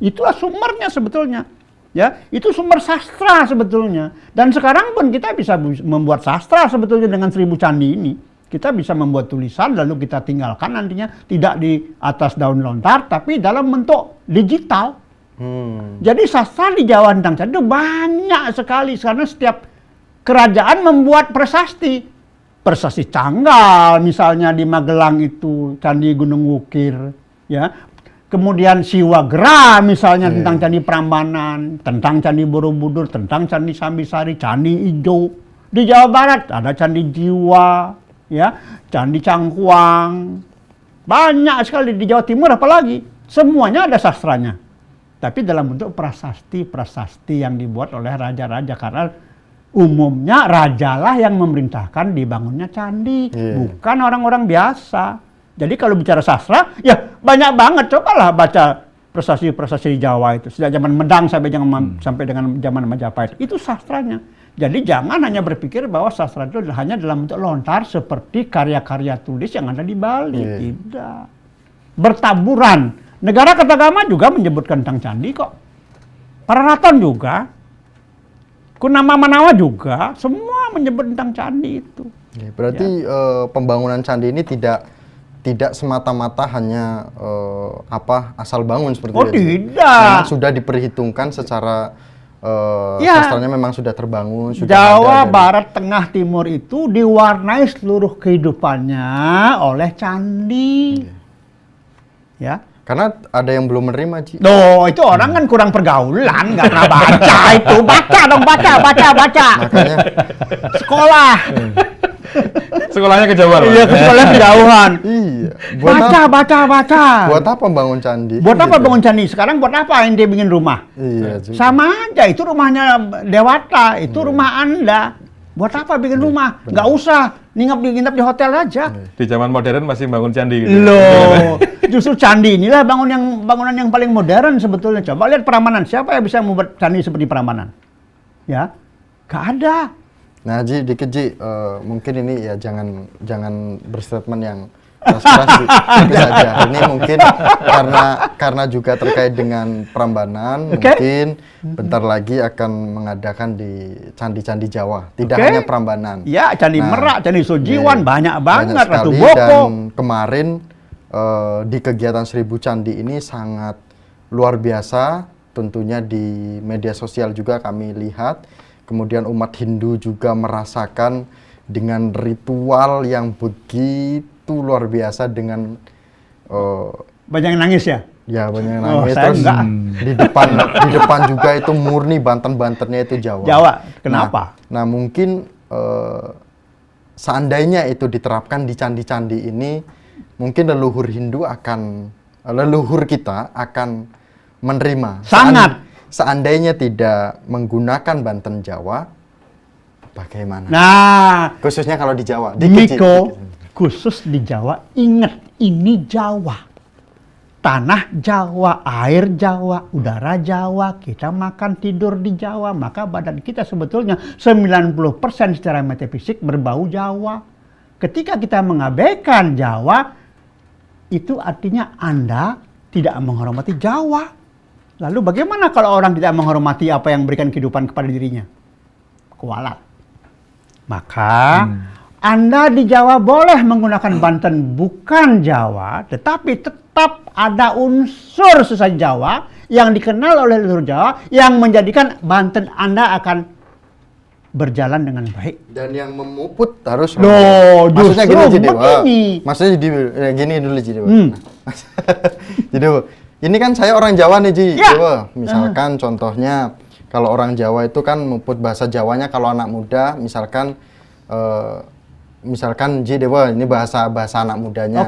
Itulah sumbernya sebetulnya. Ya, itu sumber sastra sebetulnya. Dan sekarang pun kita bisa membuat sastra sebetulnya dengan 1000 candi ini. Kita bisa membuat tulisan lalu kita tinggalkan nantinya tidak di atas daun lontar tapi dalam bentuk digital. Jadi sastra di Jawa tentang candi itu banyak sekali karena setiap kerajaan membuat prasasti. Prasasti Canggal misalnya di Magelang itu Candi Gunung Wukir, ya. Kemudian Siwagra misalnya tentang Candi Prambanan, tentang Candi Borobudur, tentang Candi Sambisari, Candi Ijo. Di Jawa Barat ada Candi Jiwa, ya, Candi Cangkuang. Banyak sekali di Jawa Timur apalagi. Semuanya ada sastranya. Tapi dalam bentuk prasasti-prasasti yang dibuat oleh raja-raja karena umumnya rajalah yang memerintahkan dibangunnya candi, bukan orang-orang biasa. Jadi kalau bicara sastra, ya banyak banget. Cobalah baca prasasti-prasasti di Jawa itu. Sejak zaman Medang sampai dengan zaman Majapahit. Itu sastranya. Jadi jangan hanya berpikir bahwa sastra itu hanya dalam bentuk lontar seperti karya-karya tulis yang ada di Bali. Tidak. Bertaburan. Negara Kertagama juga menyebutkan tentang candi kok. Pararaton juga. Kunama Manawa juga. Semua menyebut tentang candi itu. Berarti pembangunan candi ini tidak semata-mata hanya asal bangun seperti itu. Tidak. Memang sudah diperhitungkan secara sastranya memang sudah terbangun. Jawa Barat, Tengah, Timur itu diwarnai seluruh kehidupannya oleh candi. Ya. Karena ada yang belum menerima, Ci. Itu orang kan kurang pergaulan, nggak pernah baca itu. Baca dong, baca. Makanya sekolah. Sekolahnya kejauhan. Iya, sekolah kejauhan. iya. Baca. Buat apa bangun candi? Buat apa bangun candi? Sekarang buat apa ente bikin rumah? Iya, juga. Sama aja, itu rumahnya Dewata, itu rumah Anda. Buat apa bikin rumah? Nggak usah, nginep di hotel aja. Di zaman modern masih bangun candi gitu. Loh, justru candi inilah bangunan yang paling modern sebetulnya. Coba lihat Prambanan, siapa yang bisa membuat candi seperti Prambanan? Ya, nggak ada. Nah, Ji, dikit Ji, mungkin ini ya jangan berstatement yang keras-keras saja. Ini mungkin karena juga terkait dengan Prambanan, mungkin bentar lagi akan mengadakan di candi-candi Jawa, tidak hanya Prambanan. Ya, Candi Merak, Candi Sojiwan, banyak banget, Ratu sekali. Boko. Dan kemarin di kegiatan 1000 Candi ini sangat luar biasa, tentunya di media sosial juga kami lihat. Kemudian umat Hindu juga merasakan dengan ritual yang begitu luar biasa dengan banyak yang nangis ya? Ya, banyak yang nangis. Saya Terus enggak. di depan juga itu murni Banten-Bantennya itu Jawa. Jawa, kenapa? Nah mungkin seandainya itu diterapkan di candi-candi ini, mungkin leluhur kita akan menerima. Sangat. Seandainya tidak menggunakan Banten Jawa, bagaimana? Nah, Khususnya kalau di Jawa. Miko, khusus di Jawa, ingat ini Jawa. Tanah Jawa, air Jawa, udara Jawa, kita makan tidur di Jawa, maka badan kita sebetulnya 90% secara metafisik berbau Jawa. Ketika kita mengabaikan Jawa, itu artinya Anda tidak menghormati Jawa. Lalu bagaimana kalau orang tidak menghormati apa yang memberikan kehidupan kepada dirinya? Kualat. Maka Anda di Jawa boleh menggunakan Banten bukan Jawa, tetapi tetap ada unsur sesaji Jawa yang dikenal oleh leluhur Jawa yang menjadikan Banten Anda akan berjalan dengan baik. Dan yang memuput harus maksudnya gini, begini. Maksudnya gini dulu, Ji. Jadi, ini kan saya orang Jawa nih, Ji. Ya. Misalkan contohnya kalau orang Jawa itu kan memuput bahasa Jawanya, kalau anak muda misalkan Ji Dewa, ini bahasa anak mudanya.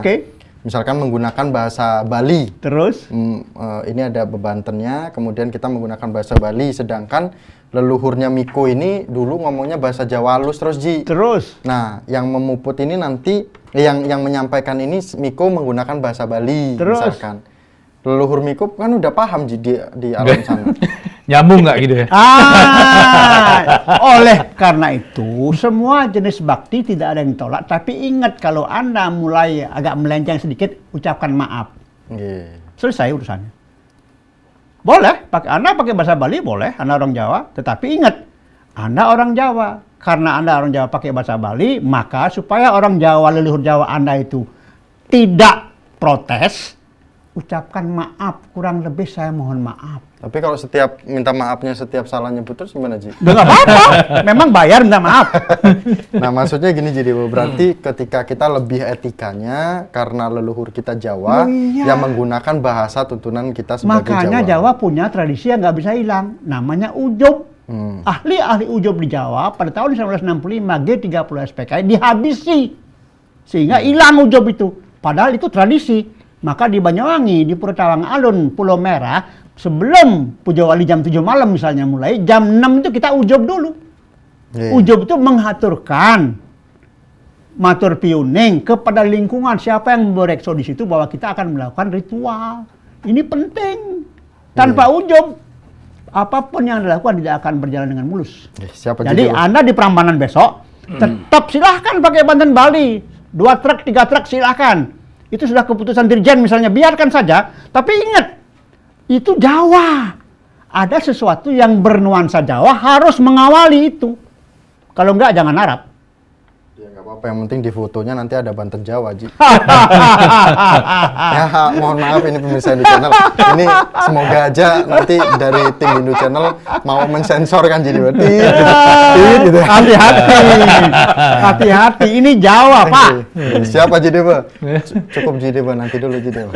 Misalkan menggunakan bahasa Bali. Terus? Ini ada bebantennya, kemudian kita menggunakan bahasa Bali, sedangkan leluhurnya Miko ini dulu ngomongnya bahasa Jawa halus terus, Ji. Terus? Nah, yang memuput ini nanti, yang menyampaikan ini Miko menggunakan bahasa Bali. Terus? Misalkan. Leluhur Miko kan udah paham di alam sana. Nyambung nggak gitu ya? Oleh karena itu, semua jenis bakti tidak ada yang tolak. Tapi ingat, kalau Anda mulai agak melenceng sedikit, ucapkan maaf. Selesai urusannya. Boleh, Anda pakai bahasa Bali boleh, Anda orang Jawa. Tetapi ingat, Anda orang Jawa. karena Anda orang Jawa pakai bahasa Bali, maka supaya orang Jawa, leluhur Jawa Anda itu tidak protes, ucapkan maaf, kurang lebih saya mohon maaf. Tapi kalau setiap minta maafnya setiap salah nyebut terus gimana, Ji? Nggak apa-apa, memang bayar minta maaf. Nah, maksudnya gini, jadi berarti ketika kita lebih etikanya karena leluhur kita Jawa, Oh, iya. yang menggunakan bahasa tuntunan kita sebagai Makanya Jawa. Jawa punya tradisi yang nggak bisa hilang, namanya ujub. Ahli-ahli ujub di Jawa pada tahun 1965 G30 SPKI dihabisi sehingga hilang ujub itu. Padahal itu tradisi. Maka di Banyuwangi, di Purutawang Alun, Pulau Merah, sebelum Puja Wali jam 7 malam misalnya mulai, jam 6 itu kita ujub dulu. Iya. Ujub itu menghaturkan matur piuning kepada lingkungan siapa yang berekso di situ bahwa kita akan melakukan ritual. Ini penting. Tanpa ujub, apapun yang dilakukan tidak akan berjalan dengan mulus. Siapa Jadi Ji? Anda di Prambanan besok, tetap silahkan pakai banten Bali. 2 truk, 3 truk silahkan. Itu sudah keputusan Dirjen misalnya, biarkan saja. Tapi ingat, itu Jawa. Ada sesuatu yang bernuansa Jawa harus mengawali itu. Kalau enggak, jangan harap. Ya nggak apa-apa, yang penting di fotonya nanti ada Banten Jawa, Ji. Ya, mohon maaf ini pemirsa Hindu Channel. Ini semoga aja nanti dari tim Hindu Channel mau mensensor kan, jadi gitu. Hati-hati. Hati-hati, ini Jawa, Pak. Siapa jadi Pak? Cukup jadi Pak, nanti dulu jadi Pak.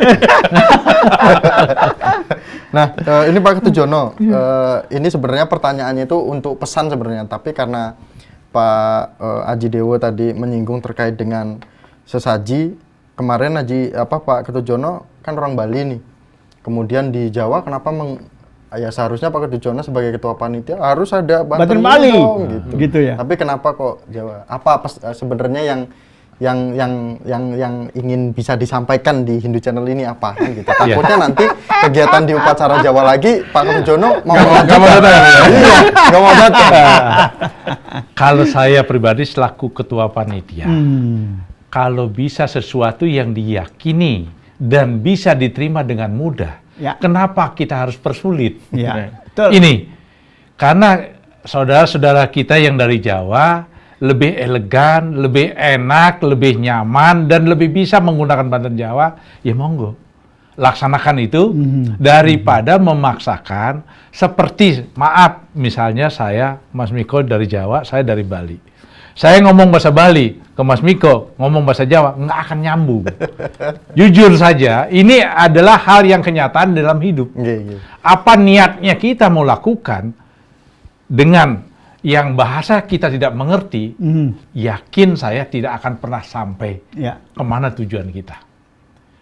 Nah, ini Pak Ketujono, ini sebenarnya pertanyaannya itu untuk pesan sebenarnya, tapi karena Pak Aji Dewo tadi menyinggung terkait dengan sesaji, kemarin Pak Ketujono kan orang Bali nih, kemudian di Jawa kenapa ya seharusnya Pak Ketujono sebagai ketua panitia harus ada Banten Bali dong, gitu ya. Tapi kenapa kok Jawa? Apa sebenarnya yang ingin bisa disampaikan di Hindu Channel ini apa kan gitu. Takutnya nanti kegiatan di upacara Jawa lagi Pak Ketujono nggak mau datang. Iya, nggak mau datang. Kalau saya pribadi selaku ketua panitia, kalau bisa sesuatu yang diyakini dan bisa diterima dengan mudah, Ya. kenapa kita harus persulit? Ya, betul. Ini karena saudara-saudara kita yang dari Jawa lebih elegan, lebih enak, lebih nyaman, dan lebih bisa menggunakan banten Jawa, ya monggo. Laksanakan itu daripada memaksakan seperti, maaf, misalnya saya, Mas Miko dari Jawa, saya dari Bali. Saya ngomong bahasa Bali ke Mas Miko, ngomong bahasa Jawa, nggak akan nyambung. Jujur saja, ini adalah hal yang kenyataan dalam hidup. Apa niatnya kita mau lakukan dengan yang bahasa kita tidak mengerti, yakin saya tidak akan pernah sampai kemana tujuan kita.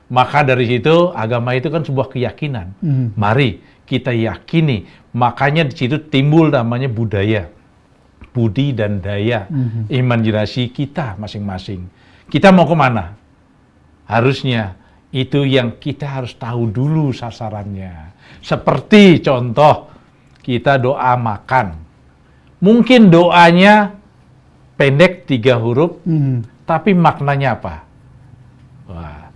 Maka dari situ, agama itu kan sebuah keyakinan. Mari kita yakini, makanya di situ timbul namanya budaya. Budi dan daya, imajinasi kita masing-masing. Kita mau kemana? Harusnya itu yang kita harus tahu dulu sasarannya. Seperti contoh, kita doa makan. Mungkin doanya pendek 3 huruf, tapi maknanya apa? Wah,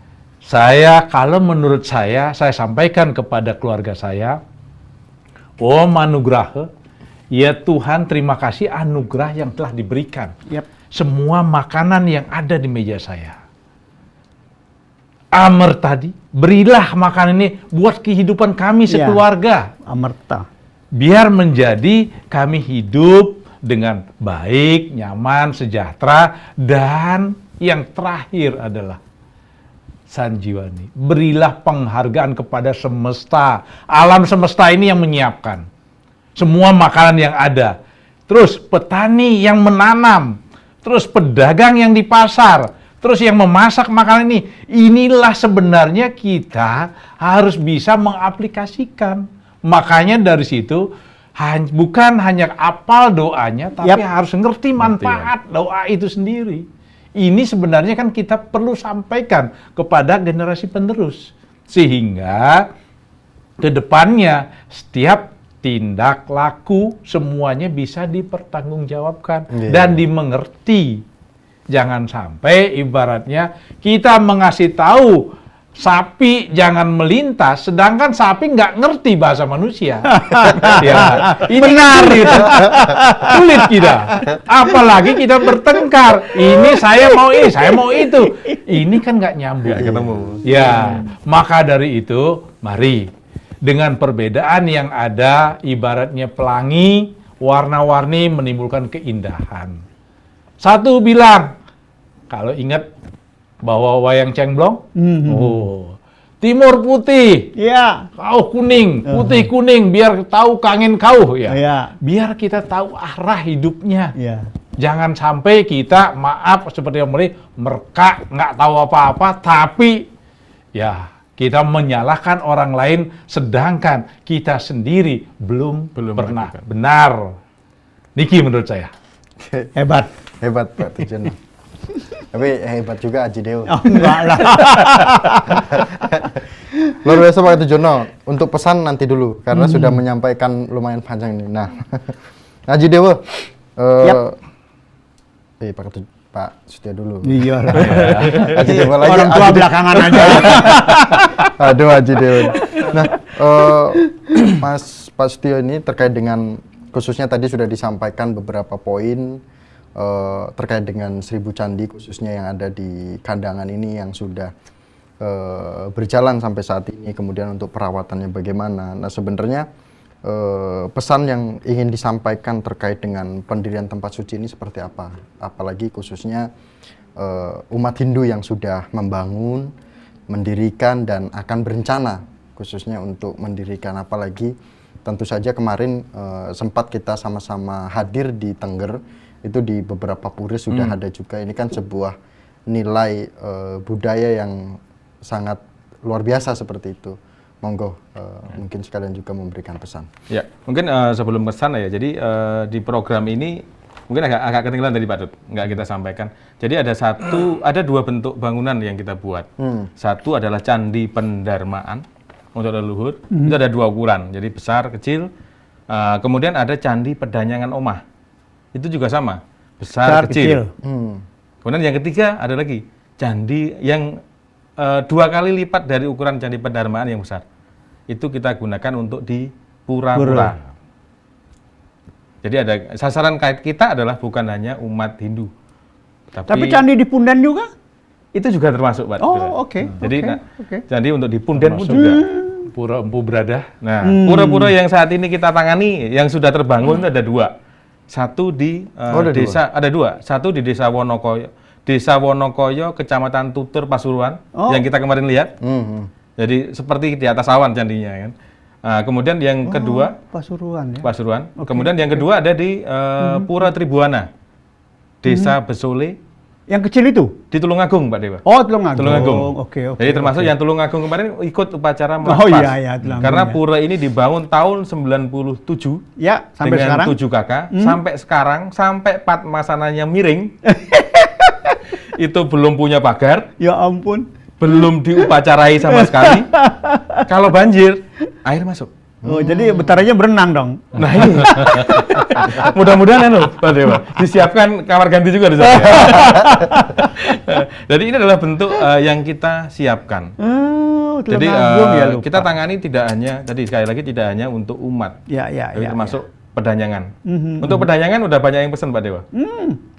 kalau menurut saya sampaikan kepada keluarga saya, Om Anugraha, ya Tuhan terima kasih anugerah yang telah diberikan. Semua makanan yang ada di meja saya. Amer tadi, berilah makanan ini buat kehidupan kami sekeluarga. Amerta. Biar menjadi kami hidup dengan baik, nyaman, sejahtera, dan yang terakhir adalah Sanjiwani. Berilah penghargaan kepada semesta. Alam semesta ini yang menyiapkan semua makanan yang ada. Terus petani yang menanam. Terus pedagang yang di pasar. Terus yang memasak makanan ini. Inilah sebenarnya kita harus bisa mengaplikasikan. Makanya dari situ bukan hanya apal doanya, tapi harus ngerti manfaat doa itu sendiri. Ini sebenarnya kan kita perlu sampaikan kepada generasi penerus. Sehingga ke depannya setiap tindak laku semuanya bisa dipertanggungjawabkan dan dimengerti. Jangan sampai ibaratnya kita mengasih tahu sapi jangan melintas, sedangkan sapi nggak ngerti bahasa manusia. Ya, ini benar itu. Sulit kita. Apalagi kita bertengkar. Ini saya mau ini, saya mau itu. Ini kan nggak nyambung. Nggak ketemu. Ya, maka dari itu, mari dengan perbedaan yang ada, ibaratnya pelangi, warna-warni menimbulkan keindahan. Satu bilang, kalau ingat bahwa wayang cengblong, oh, timur putih, Ya. kau kuning, putih kuning, biar tahu kangen kau ya. Ya. Biar kita tahu arah hidupnya. Ya. Jangan sampai kita, maaf seperti yang merkak, nggak tahu apa-apa, tapi ya kita menyalahkan orang lain, sedangkan kita sendiri belum pernah melakukan. benar. Niki menurut saya. Hebat. Hebat Pak Tujono. Tapi hebat juga Aji Dewo. Oh, enggak lah. Luar biasa Pak Tujono. Untuk pesan nanti dulu karena sudah menyampaikan lumayan panjang ini. Nah, Aji Dewo. Yap. Pak Setia dulu. Iya lah. Aji Dewo lagi. Orang tua Aji Dewo. belakangan aja. Aduh Aji Dewo. Nah, Mas Pak Setio ini terkait dengan khususnya tadi sudah disampaikan beberapa poin terkait dengan 1000 candi khususnya yang ada di Kandangan ini yang sudah berjalan sampai saat ini, kemudian untuk perawatannya bagaimana. Nah sebenarnya pesan yang ingin disampaikan terkait dengan pendirian tempat suci ini seperti apa? Apalagi khususnya umat Hindu yang sudah membangun, mendirikan dan akan berencana khususnya untuk mendirikan, apalagi tentu saja kemarin sempat kita sama-sama hadir di Tengger, itu di beberapa pura sudah ada juga. Ini kan sebuah nilai budaya yang sangat luar biasa seperti itu. Monggo, mungkin sekalian juga memberikan pesan. Ya, mungkin sebelum pesan ya, jadi di program ini mungkin agak ketinggalan tadi Pak Dut, nggak kita sampaikan. Jadi ada dua bentuk bangunan yang kita buat. Satu adalah Candi Pendarmaan untuk leluhur, itu ada dua ukuran, jadi besar, kecil. Kemudian ada Candi Pedanyangan Omah, itu juga sama, besar, kecil. Kemudian yang ketiga ada lagi candi yang 2 kali lipat dari ukuran Candi Pendarmaan yang besar. Itu kita gunakan untuk di pura-pura. Jadi ada sasaran kait kita adalah bukan hanya umat Hindu, Tapi candi di Punden juga? itu juga termasuk Pak. Oh, oke. Jadi oke. candi untuk di Punden pun juga. Pura Empu Berada. Nah, pura-pura yang saat ini kita tangani yang sudah terbangun itu ada 2. Satu di ada dua. Satu di Desa Wonokoyo, Kecamatan Tutur, Pasuruan, yang kita kemarin lihat. Jadi seperti di atas awan candinya kan. Kemudian yang kedua Pasuruan ya. Pasuruan. Kemudian yang kedua ada di Pura Tribuana, Desa Besole, Yang kecil itu? di Tulungagung, Pak Dewa. Oh, Tulungagung. Tulungagung. Oke. Jadi termasuk yang Tulungagung kemarin ikut upacara melepas. Oh iya, Tulungagung. Karena Ya. pura ini dibangun tahun 97 Ya, sampai dengan sekarang. 7 kakak, sampai sekarang, sampai Padmasananya miring. Itu belum punya pagar, Ya ampun. belum diupacarai sama sekali. Kalau banjir, air masuk. Oh, jadi bentaranya berenang dong. Nah ini, mudah-mudahan Pak Dewa, disiapkan kamar ganti juga di sana. Jadi ini adalah bentuk yang kita siapkan. Oh, Jadi Tulungagung ya, lupa. kita tangani tidak hanya, tadi sekali lagi tidak hanya untuk umat, Ya. tapi termasuk pedanyangan. Untuk pedanyangan udah banyak yang pesan Pak Dewa.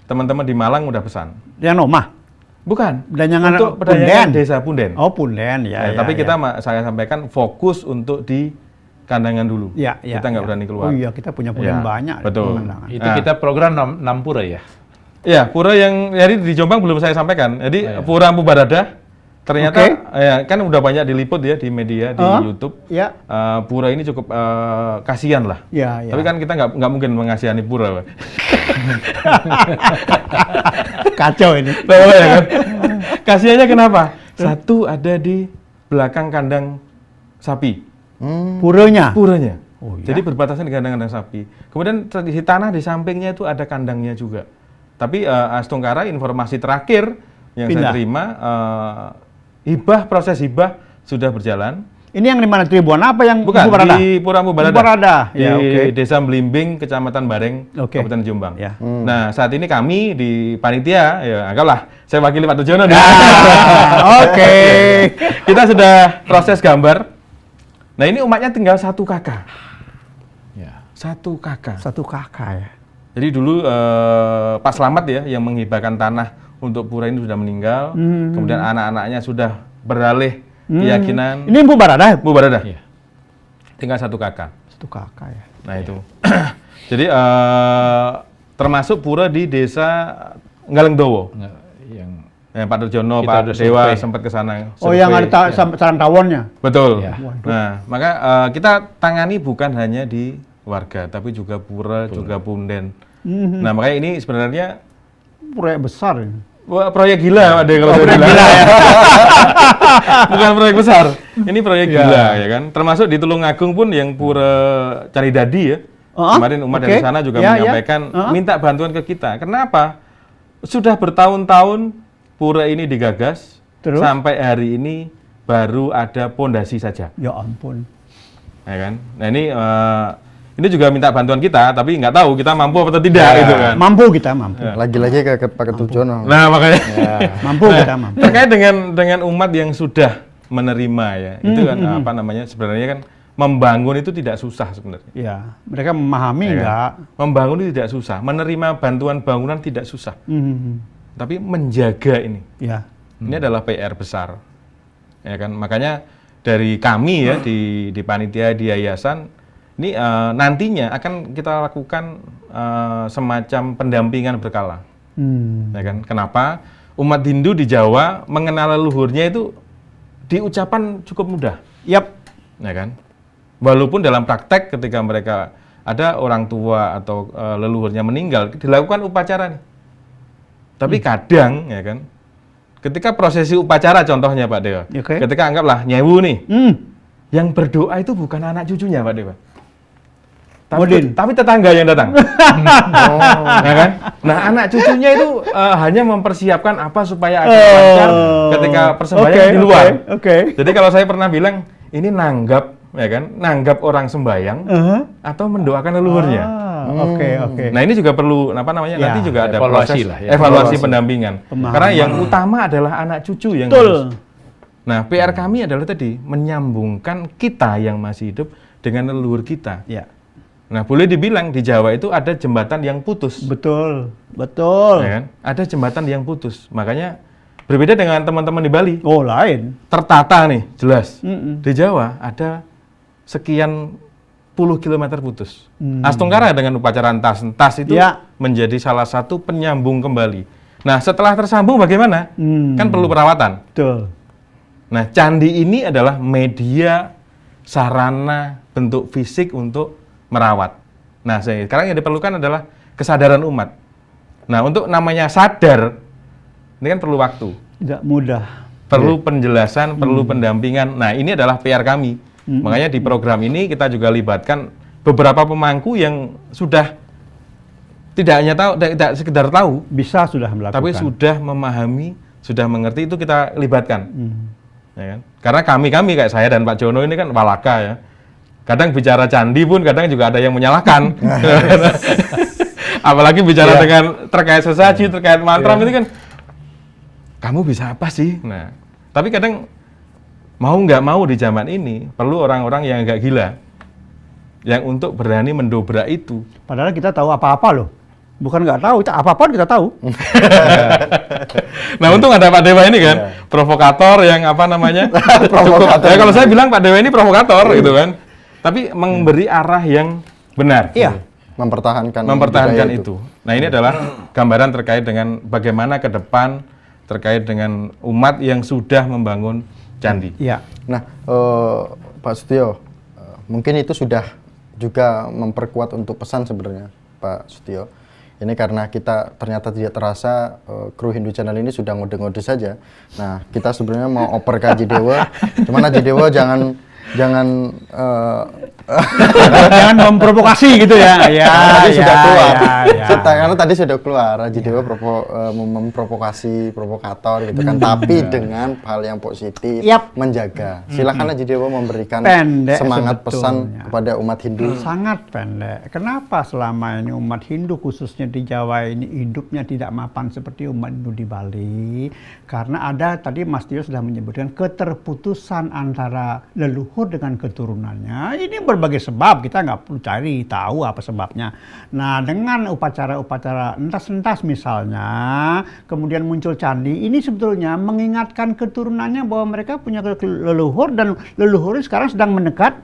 Teman-teman di Malang udah pesan. Yang Nomah. Bukan. Pedanyangan Untuk pedanyangan Punden. Desa Punden. Oh, Punden ya. Tapi kita saya sampaikan fokus untuk di Kandangan dulu. Ya. Kita nggak berani keluar. Oh iya, kita punya Punden Ya, banyak. betul. pemandangan. Itu kita program 6 pura ya. Iya, pura yang jadi di Jombang belum saya sampaikan. Jadi Pura Empu Berada ternyata ya, kan udah banyak diliput ya di media, di YouTube. Ya. Pura ini cukup kasihan lah. Ya. Tapi kan kita nggak mungkin mengasihani pura, Pak. Kacau ini. Tahu ya kan? Kasihannya kenapa? Satu ada di belakang kandang sapi. Puranya. Puranya. Oh, iya? Jadi berbatasan dengan kandang sapi. Kemudian di tanah di sampingnya itu ada kandangnya juga. Tapi Astungkara informasi terakhir yang Pindah. saya terima, proses hibah sudah berjalan. Ini yang di mana, Tribuan apa yang Bukan, Mpu Barada? di Pura Mpu Barada. Mpu Barada. Di Ya, oke. Desa Belimbing, Kecamatan Bareng, Oke. Kabupaten Jombang. Ya. Nah, saat ini kami di panitia, ya anggaplah saya wakili Pak Tujono. Oke. Kita sudah proses gambar. Nah, ini umatnya tinggal 1 kakak. Ya. 1 kakak. Satu kakak ya. Jadi dulu Pak Slamet ya yang menghibahkan tanah untuk pura ini sudah meninggal. Kemudian anak-anaknya sudah beralih keyakinan. Ini Mpu Barada? Mpu Barada. Iya. Tinggal 1 kakak. Satu kakak ya. Nah itu. Jadi termasuk pura di desa Galengdowo. Nggak, yang Pak Turjono, Kita Pak udah Dewa survei. sempat ke sana. Oh, yang survei. ada sarang tawonnya? Betul. Ya. Nah, maka kita tangani bukan hanya di warga, tapi juga pura, juga punden. Nah, makanya ini sebenarnya Proyek besar ini. wah, proyek gila, ada kalau saya bilang. Bukan proyek besar. Ini proyek gila, ya kan. Termasuk di Tulungagung pun yang pura Caridadi ya. Kemarin umat dari oke. sana juga Ya, ya. menyampaikan minta bantuan ke kita. Kenapa? Sudah bertahun-tahun pura ini digagas, Terus? sampai hari ini baru ada pondasi saja. Ya ampun. Ya kan? Nah ini juga minta bantuan kita, tapi nggak tahu kita mampu atau tidak gitu kan. Mampu kita, mampu. Lagi-lagi ke Pak Ketujono. Nah makanya Mampu kita, mampu. terkait dengan umat yang sudah menerima ya, itu kan apa namanya sebenarnya kan membangun itu tidak susah sebenarnya. Ya, mereka memahami Ya kan? enggak? Membangun itu tidak susah, menerima bantuan bangunan tidak susah, tapi menjaga ini adalah PR besar, ya kan. Makanya dari kami ya di panitia di yayasan ini nantinya akan kita lakukan semacam pendampingan berkala, ya kan. Kenapa? Umat Hindu di Jawa mengenal leluhurnya itu diucapan cukup mudah, Yap. ya kan. Walaupun dalam praktek ketika mereka ada orang tua atau leluhurnya meninggal dilakukan upacara nih, tapi kadang ya kan, ketika prosesi upacara contohnya Pak Dewa, Oke. ketika anggaplah nyewu nih, yang berdoa itu bukan anak cucunya Pak Dewa. Modin. Tapi tetangga yang datang. Ya kan? Nah, anak cucunya itu hanya mempersiapkan apa supaya akan lancar ketika persembahyaan di luar. Oke. Jadi kalau saya pernah bilang, ini nanggap, ya kan? Nanggap orang sembayang atau mendoakan leluhurnya. Oke. Nah, ini juga perlu apa namanya? Ya, nanti juga ada evaluasi proses lah ya. evaluasi pendampingan. Pemahaman. Karena yang utama adalah anak cucu yang Betul. harus. Nah, PR kami adalah tadi menyambungkan kita yang masih hidup dengan leluhur kita. Ya. Nah, boleh dibilang di Jawa itu ada jembatan yang putus. Betul. Betul. Ya kan? Ada jembatan yang putus. Makanya berbeda dengan teman-teman di Bali. Oh, lain. Tertata nih, jelas. Di Jawa ada sekian puluh kilometer putus. Astungkara dengan upacara tas itu Ya. menjadi salah satu penyambung kembali. Nah, setelah tersambung bagaimana? Kan perlu perawatan. Betul. Nah, candi ini adalah media sarana bentuk fisik untuk merawat. Nah, sekarang yang diperlukan adalah kesadaran umat. Nah, untuk namanya sadar, ini kan perlu waktu, Tidak mudah. perlu penjelasan, perlu pendampingan. Nah, ini adalah PR kami. Makanya di program ini kita juga libatkan beberapa pemangku yang sudah tidak hanya tahu, tidak sekedar tahu, Bisa sudah melakukan. tapi sudah memahami, sudah mengerti, itu kita libatkan. Ya kan? Karena kami kayak saya dan Pak Jono ini kan walaka ya. Kadang bicara candi pun kadang juga ada yang menyalahkan. Apalagi bicara dengan terkait sesaji, terkait mantra itu kan, kamu bisa apa sih? Nah, tapi kadang mau nggak mau di zaman ini perlu orang-orang yang agak gila, yang untuk berani mendobrak itu. Padahal kita tahu apa-apa loh. Bukan nggak tahu, apa-apa kita tahu. Nah, untung ada Pak Dewa ini kan, provokator yang apa namanya? Provokator. Ya, kalau saya bilang Pak Dewa ini provokator gitu kan. Tapi memberi arah yang benar. Iya. Mempertahankan budaya itu. Nah, ini adalah gambaran terkait dengan bagaimana ke depan terkait dengan umat yang sudah membangun candi. Iya. Nah, Pak Sutio, mungkin itu sudah juga memperkuat untuk pesan sebenarnya, Pak Sutio. Ini karena kita ternyata tidak terasa kru Hindu Channel ini sudah ngode-ngode saja. Nah, kita sebenarnya mau oper ke Haji Dewa, cuman Haji Dewa jangan Jangan memprovokasi gitu ya. Ya, Tadi sudah keluar. ya. Karena tadi sudah keluar. Haji Dewa memprovokasi, provokator gitu kan. Tapi dengan hal yang positif, Yap. menjaga. Silakan Haji Dewa memberikan Pendek semangat sebetulnya. pesan kepada umat Hindu. Sangat pendek. Kenapa selama ini umat Hindu khususnya di Jawa ini hidupnya tidak mapan seperti umat Hindu di Bali? Karena ada tadi Mas Tio sudah menyebutkan keterputusan antara leluhur dengan keturunannya. Ini berbagai sebab, kita nggak perlu cari tahu apa sebabnya. Nah, dengan upacara-upacara entas-entas misalnya, kemudian muncul candi, ini sebetulnya mengingatkan keturunannya bahwa mereka punya leluhur dan leluhur sekarang sedang mendekat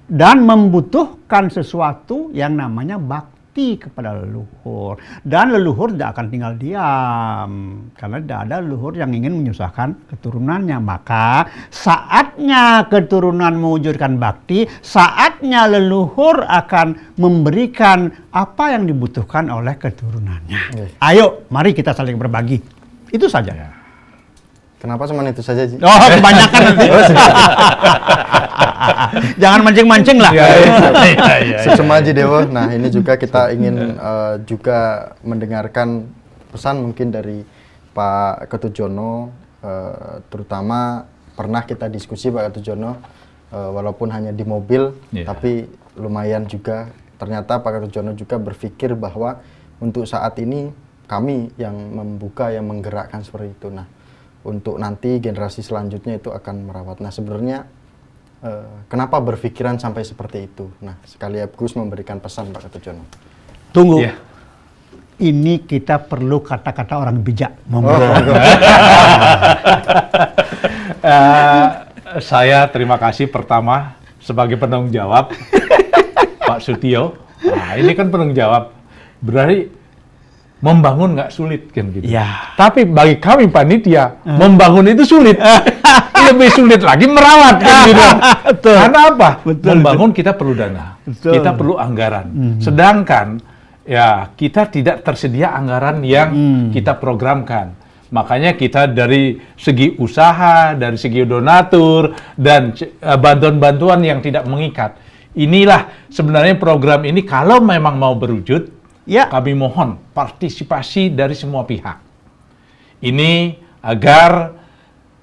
dan membutuhkan sesuatu yang namanya bakti kepada leluhur. Dan leluhur tidak akan tinggal diam karena tidak ada leluhur yang ingin menyusahkan keturunannya. Maka saatnya keturunan mewujudkan bakti, saatnya leluhur akan memberikan apa yang dibutuhkan oleh keturunannya. Ayo, mari kita saling berbagi. Itu saja. Kenapa cuma itu saja, Ji? Oh, kebanyakan nanti. Jangan mancing-mancing lah. Sukma Haji Dewa. Nah, ini juga kita ingin juga mendengarkan pesan mungkin dari Pak Ketujono, terutama pernah kita diskusi Pak Ketujono, walaupun hanya di mobil, tapi lumayan juga. Ternyata Pak Ketujono juga berpikir bahwa untuk saat ini kami yang membuka, yang menggerakkan seperti itu. Nah, untuk nanti generasi selanjutnya itu akan merawat. Nah, sebenarnya kenapa berpikiran sampai seperti itu? Nah, sekaligus memberikan pesan Pak Ketujono. Tunggu. Ini kita perlu kata-kata orang bijak. Saya terima kasih pertama sebagai penanggung jawab Pak Sutio. Nah, ini kan penanggung jawab. Berarti membangun nggak sulit kan gitu. Ya. Tapi bagi kami panitia, membangun itu sulit. Lebih sulit lagi merawat kan gitu. Betul. Karena apa? Betul, Membangun kita perlu dana. Betul. Kita perlu anggaran. Sedangkan ya kita tidak tersedia anggaran yang kita programkan. Makanya kita dari segi usaha, dari segi donatur dan bantuan-bantuan yang tidak mengikat. Inilah sebenarnya program ini kalau memang mau berwujud, kami mohon partisipasi dari semua pihak. Ini agar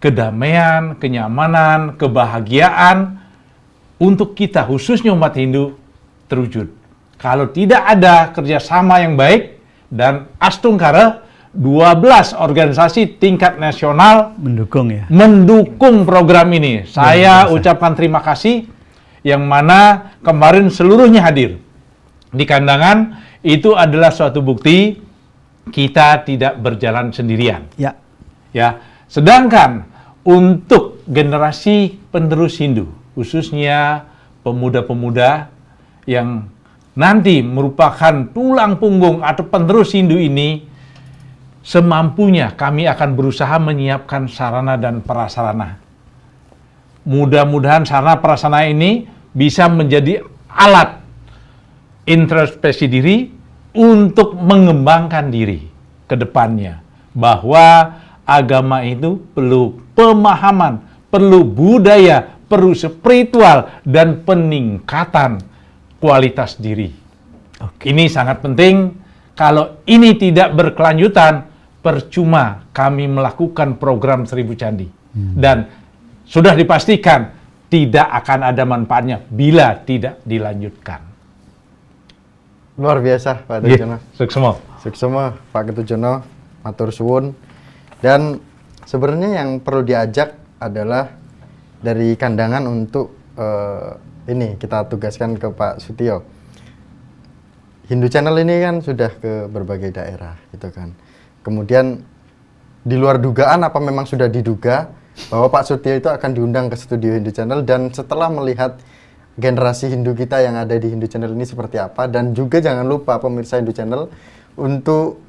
kedamaian, kenyamanan, kebahagiaan untuk kita, khususnya umat Hindu, terwujud. Kalau tidak ada kerjasama yang baik dan Astungkara, 12 organisasi tingkat nasional mendukung program ini. Saya ucapkan terima kasih, yang mana kemarin seluruhnya hadir di kandangan. Itu adalah suatu bukti kita tidak berjalan sendirian. Ya. Sedangkan untuk generasi penerus Hindu, khususnya pemuda-pemuda yang nanti merupakan tulang punggung atau penerus Hindu ini, semampunya kami akan berusaha menyiapkan sarana dan prasarana. Mudah-mudahan sarana prasarana ini bisa menjadi alat introspeksi diri untuk mengembangkan diri ke depannya, bahwa agama itu perlu pemahaman, perlu budaya, perlu spiritual, dan peningkatan kualitas diri. Ini sangat penting. Kalau ini tidak berkelanjutan, percuma kami melakukan program 1000 Candi. Dan sudah dipastikan tidak akan ada manfaatnya bila tidak dilanjutkan. Luar biasa Pak Ketujono. Suksema Pak Ketujono, matur suwun. Dan sebenarnya yang perlu diajak adalah dari kandangan untuk ini kita tugaskan ke Pak Sutio. Hindu Channel ini kan sudah ke berbagai daerah gitu kan. Kemudian di luar dugaan apa memang sudah diduga bahwa Pak Sutio itu akan diundang ke studio Hindu Channel, dan setelah melihat generasi Hindu kita yang ada di Hindu Channel ini seperti apa, dan juga jangan lupa pemirsa Hindu Channel untuk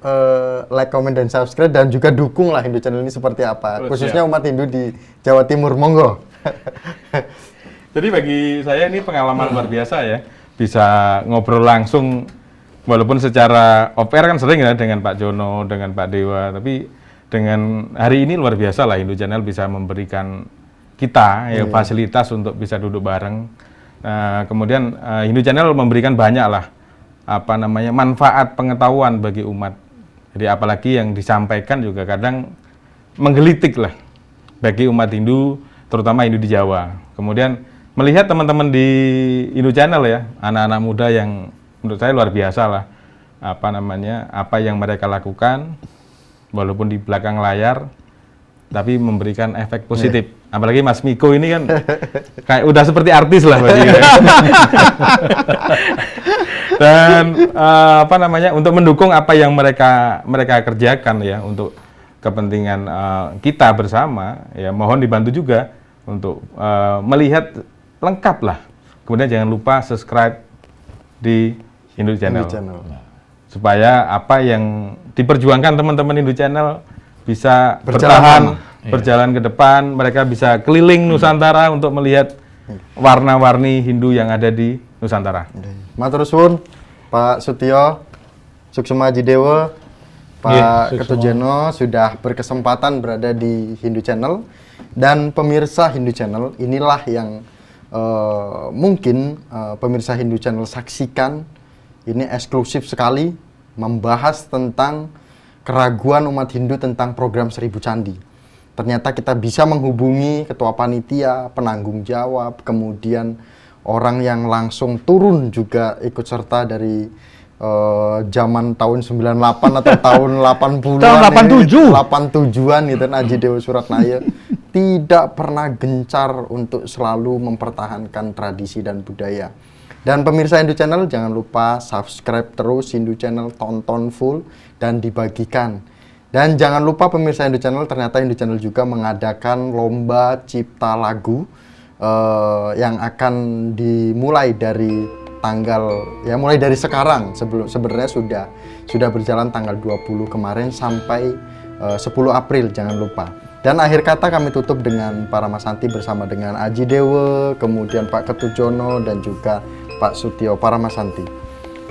like, comment, dan subscribe, dan juga dukunglah Hindu Channel ini seperti apa, khususnya umat Hindu di Jawa Timur. Monggo. Jadi bagi saya ini pengalaman luar biasa ya, bisa ngobrol langsung, walaupun secara off-air kan sering ya dengan Pak Jono, dengan Pak Dewa, tapi dengan hari ini luar biasa lah Hindu Channel bisa memberikan kita ya fasilitas untuk bisa duduk bareng Nah, kemudian Hindu Channel memberikan banyak lah manfaat pengetahuan bagi umat. Jadi apalagi yang disampaikan juga kadang menggelitik lah bagi umat Hindu, terutama Hindu di Jawa. Kemudian melihat teman-teman di Hindu Channel ya, anak-anak muda yang menurut saya luar biasa lah, apa yang mereka lakukan, walaupun di belakang layar, tapi memberikan efek positif. Apalagi Mas Miko ini kan kayak udah seperti artis lah bagi dan untuk mendukung apa yang mereka kerjakan ya untuk kepentingan kita bersama ya, mohon dibantu juga untuk melihat lengkap lah. Kemudian jangan lupa subscribe di Hindu Channel. Supaya apa yang diperjuangkan teman-teman Hindu Channel bisa berjalan ke depan, mereka bisa keliling Nusantara untuk melihat warna-warni Hindu yang ada di Nusantara. Matur suwun Pak Sutio, Suksema Ajidewa, Pak Ketujeno sudah berkesempatan berada di Hindu Channel, dan pemirsa Hindu Channel inilah yang mungkin pemirsa Hindu Channel saksikan. Ini eksklusif sekali membahas tentang keraguan umat Hindu tentang program 1000 Candi. Ternyata kita bisa menghubungi ketua panitia, penanggung jawab, kemudian orang yang langsung turun juga ikut serta dari zaman tahun 98 atau tahun 80-an. Tahun 87. 87-an gitu, Aji Dewa Suratnaya. Tidak pernah gencar untuk selalu mempertahankan tradisi dan budaya. Dan pemirsa Hindu Channel jangan lupa subscribe terus Hindu Channel, tonton full dan dibagikan. Dan jangan lupa pemirsa Hindu Channel, ternyata Hindu Channel juga mengadakan lomba cipta lagu yang akan dimulai dari mulai dari sekarang. Sebenarnya sudah berjalan tanggal 20 kemarin sampai 10 April, jangan lupa. Dan akhir kata kami tutup dengan para Masanti bersama dengan Aji Dewa, kemudian Pak Ketujono dan juga Pak Sutio, para Masanti.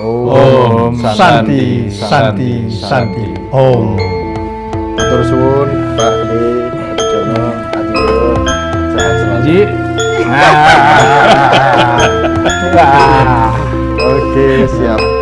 Om Santi, Santi, Santi. Om. Matur suwun Pak Gede, Pak Ketujono, Aji Dewa. Sehat selalu. Oke, siap.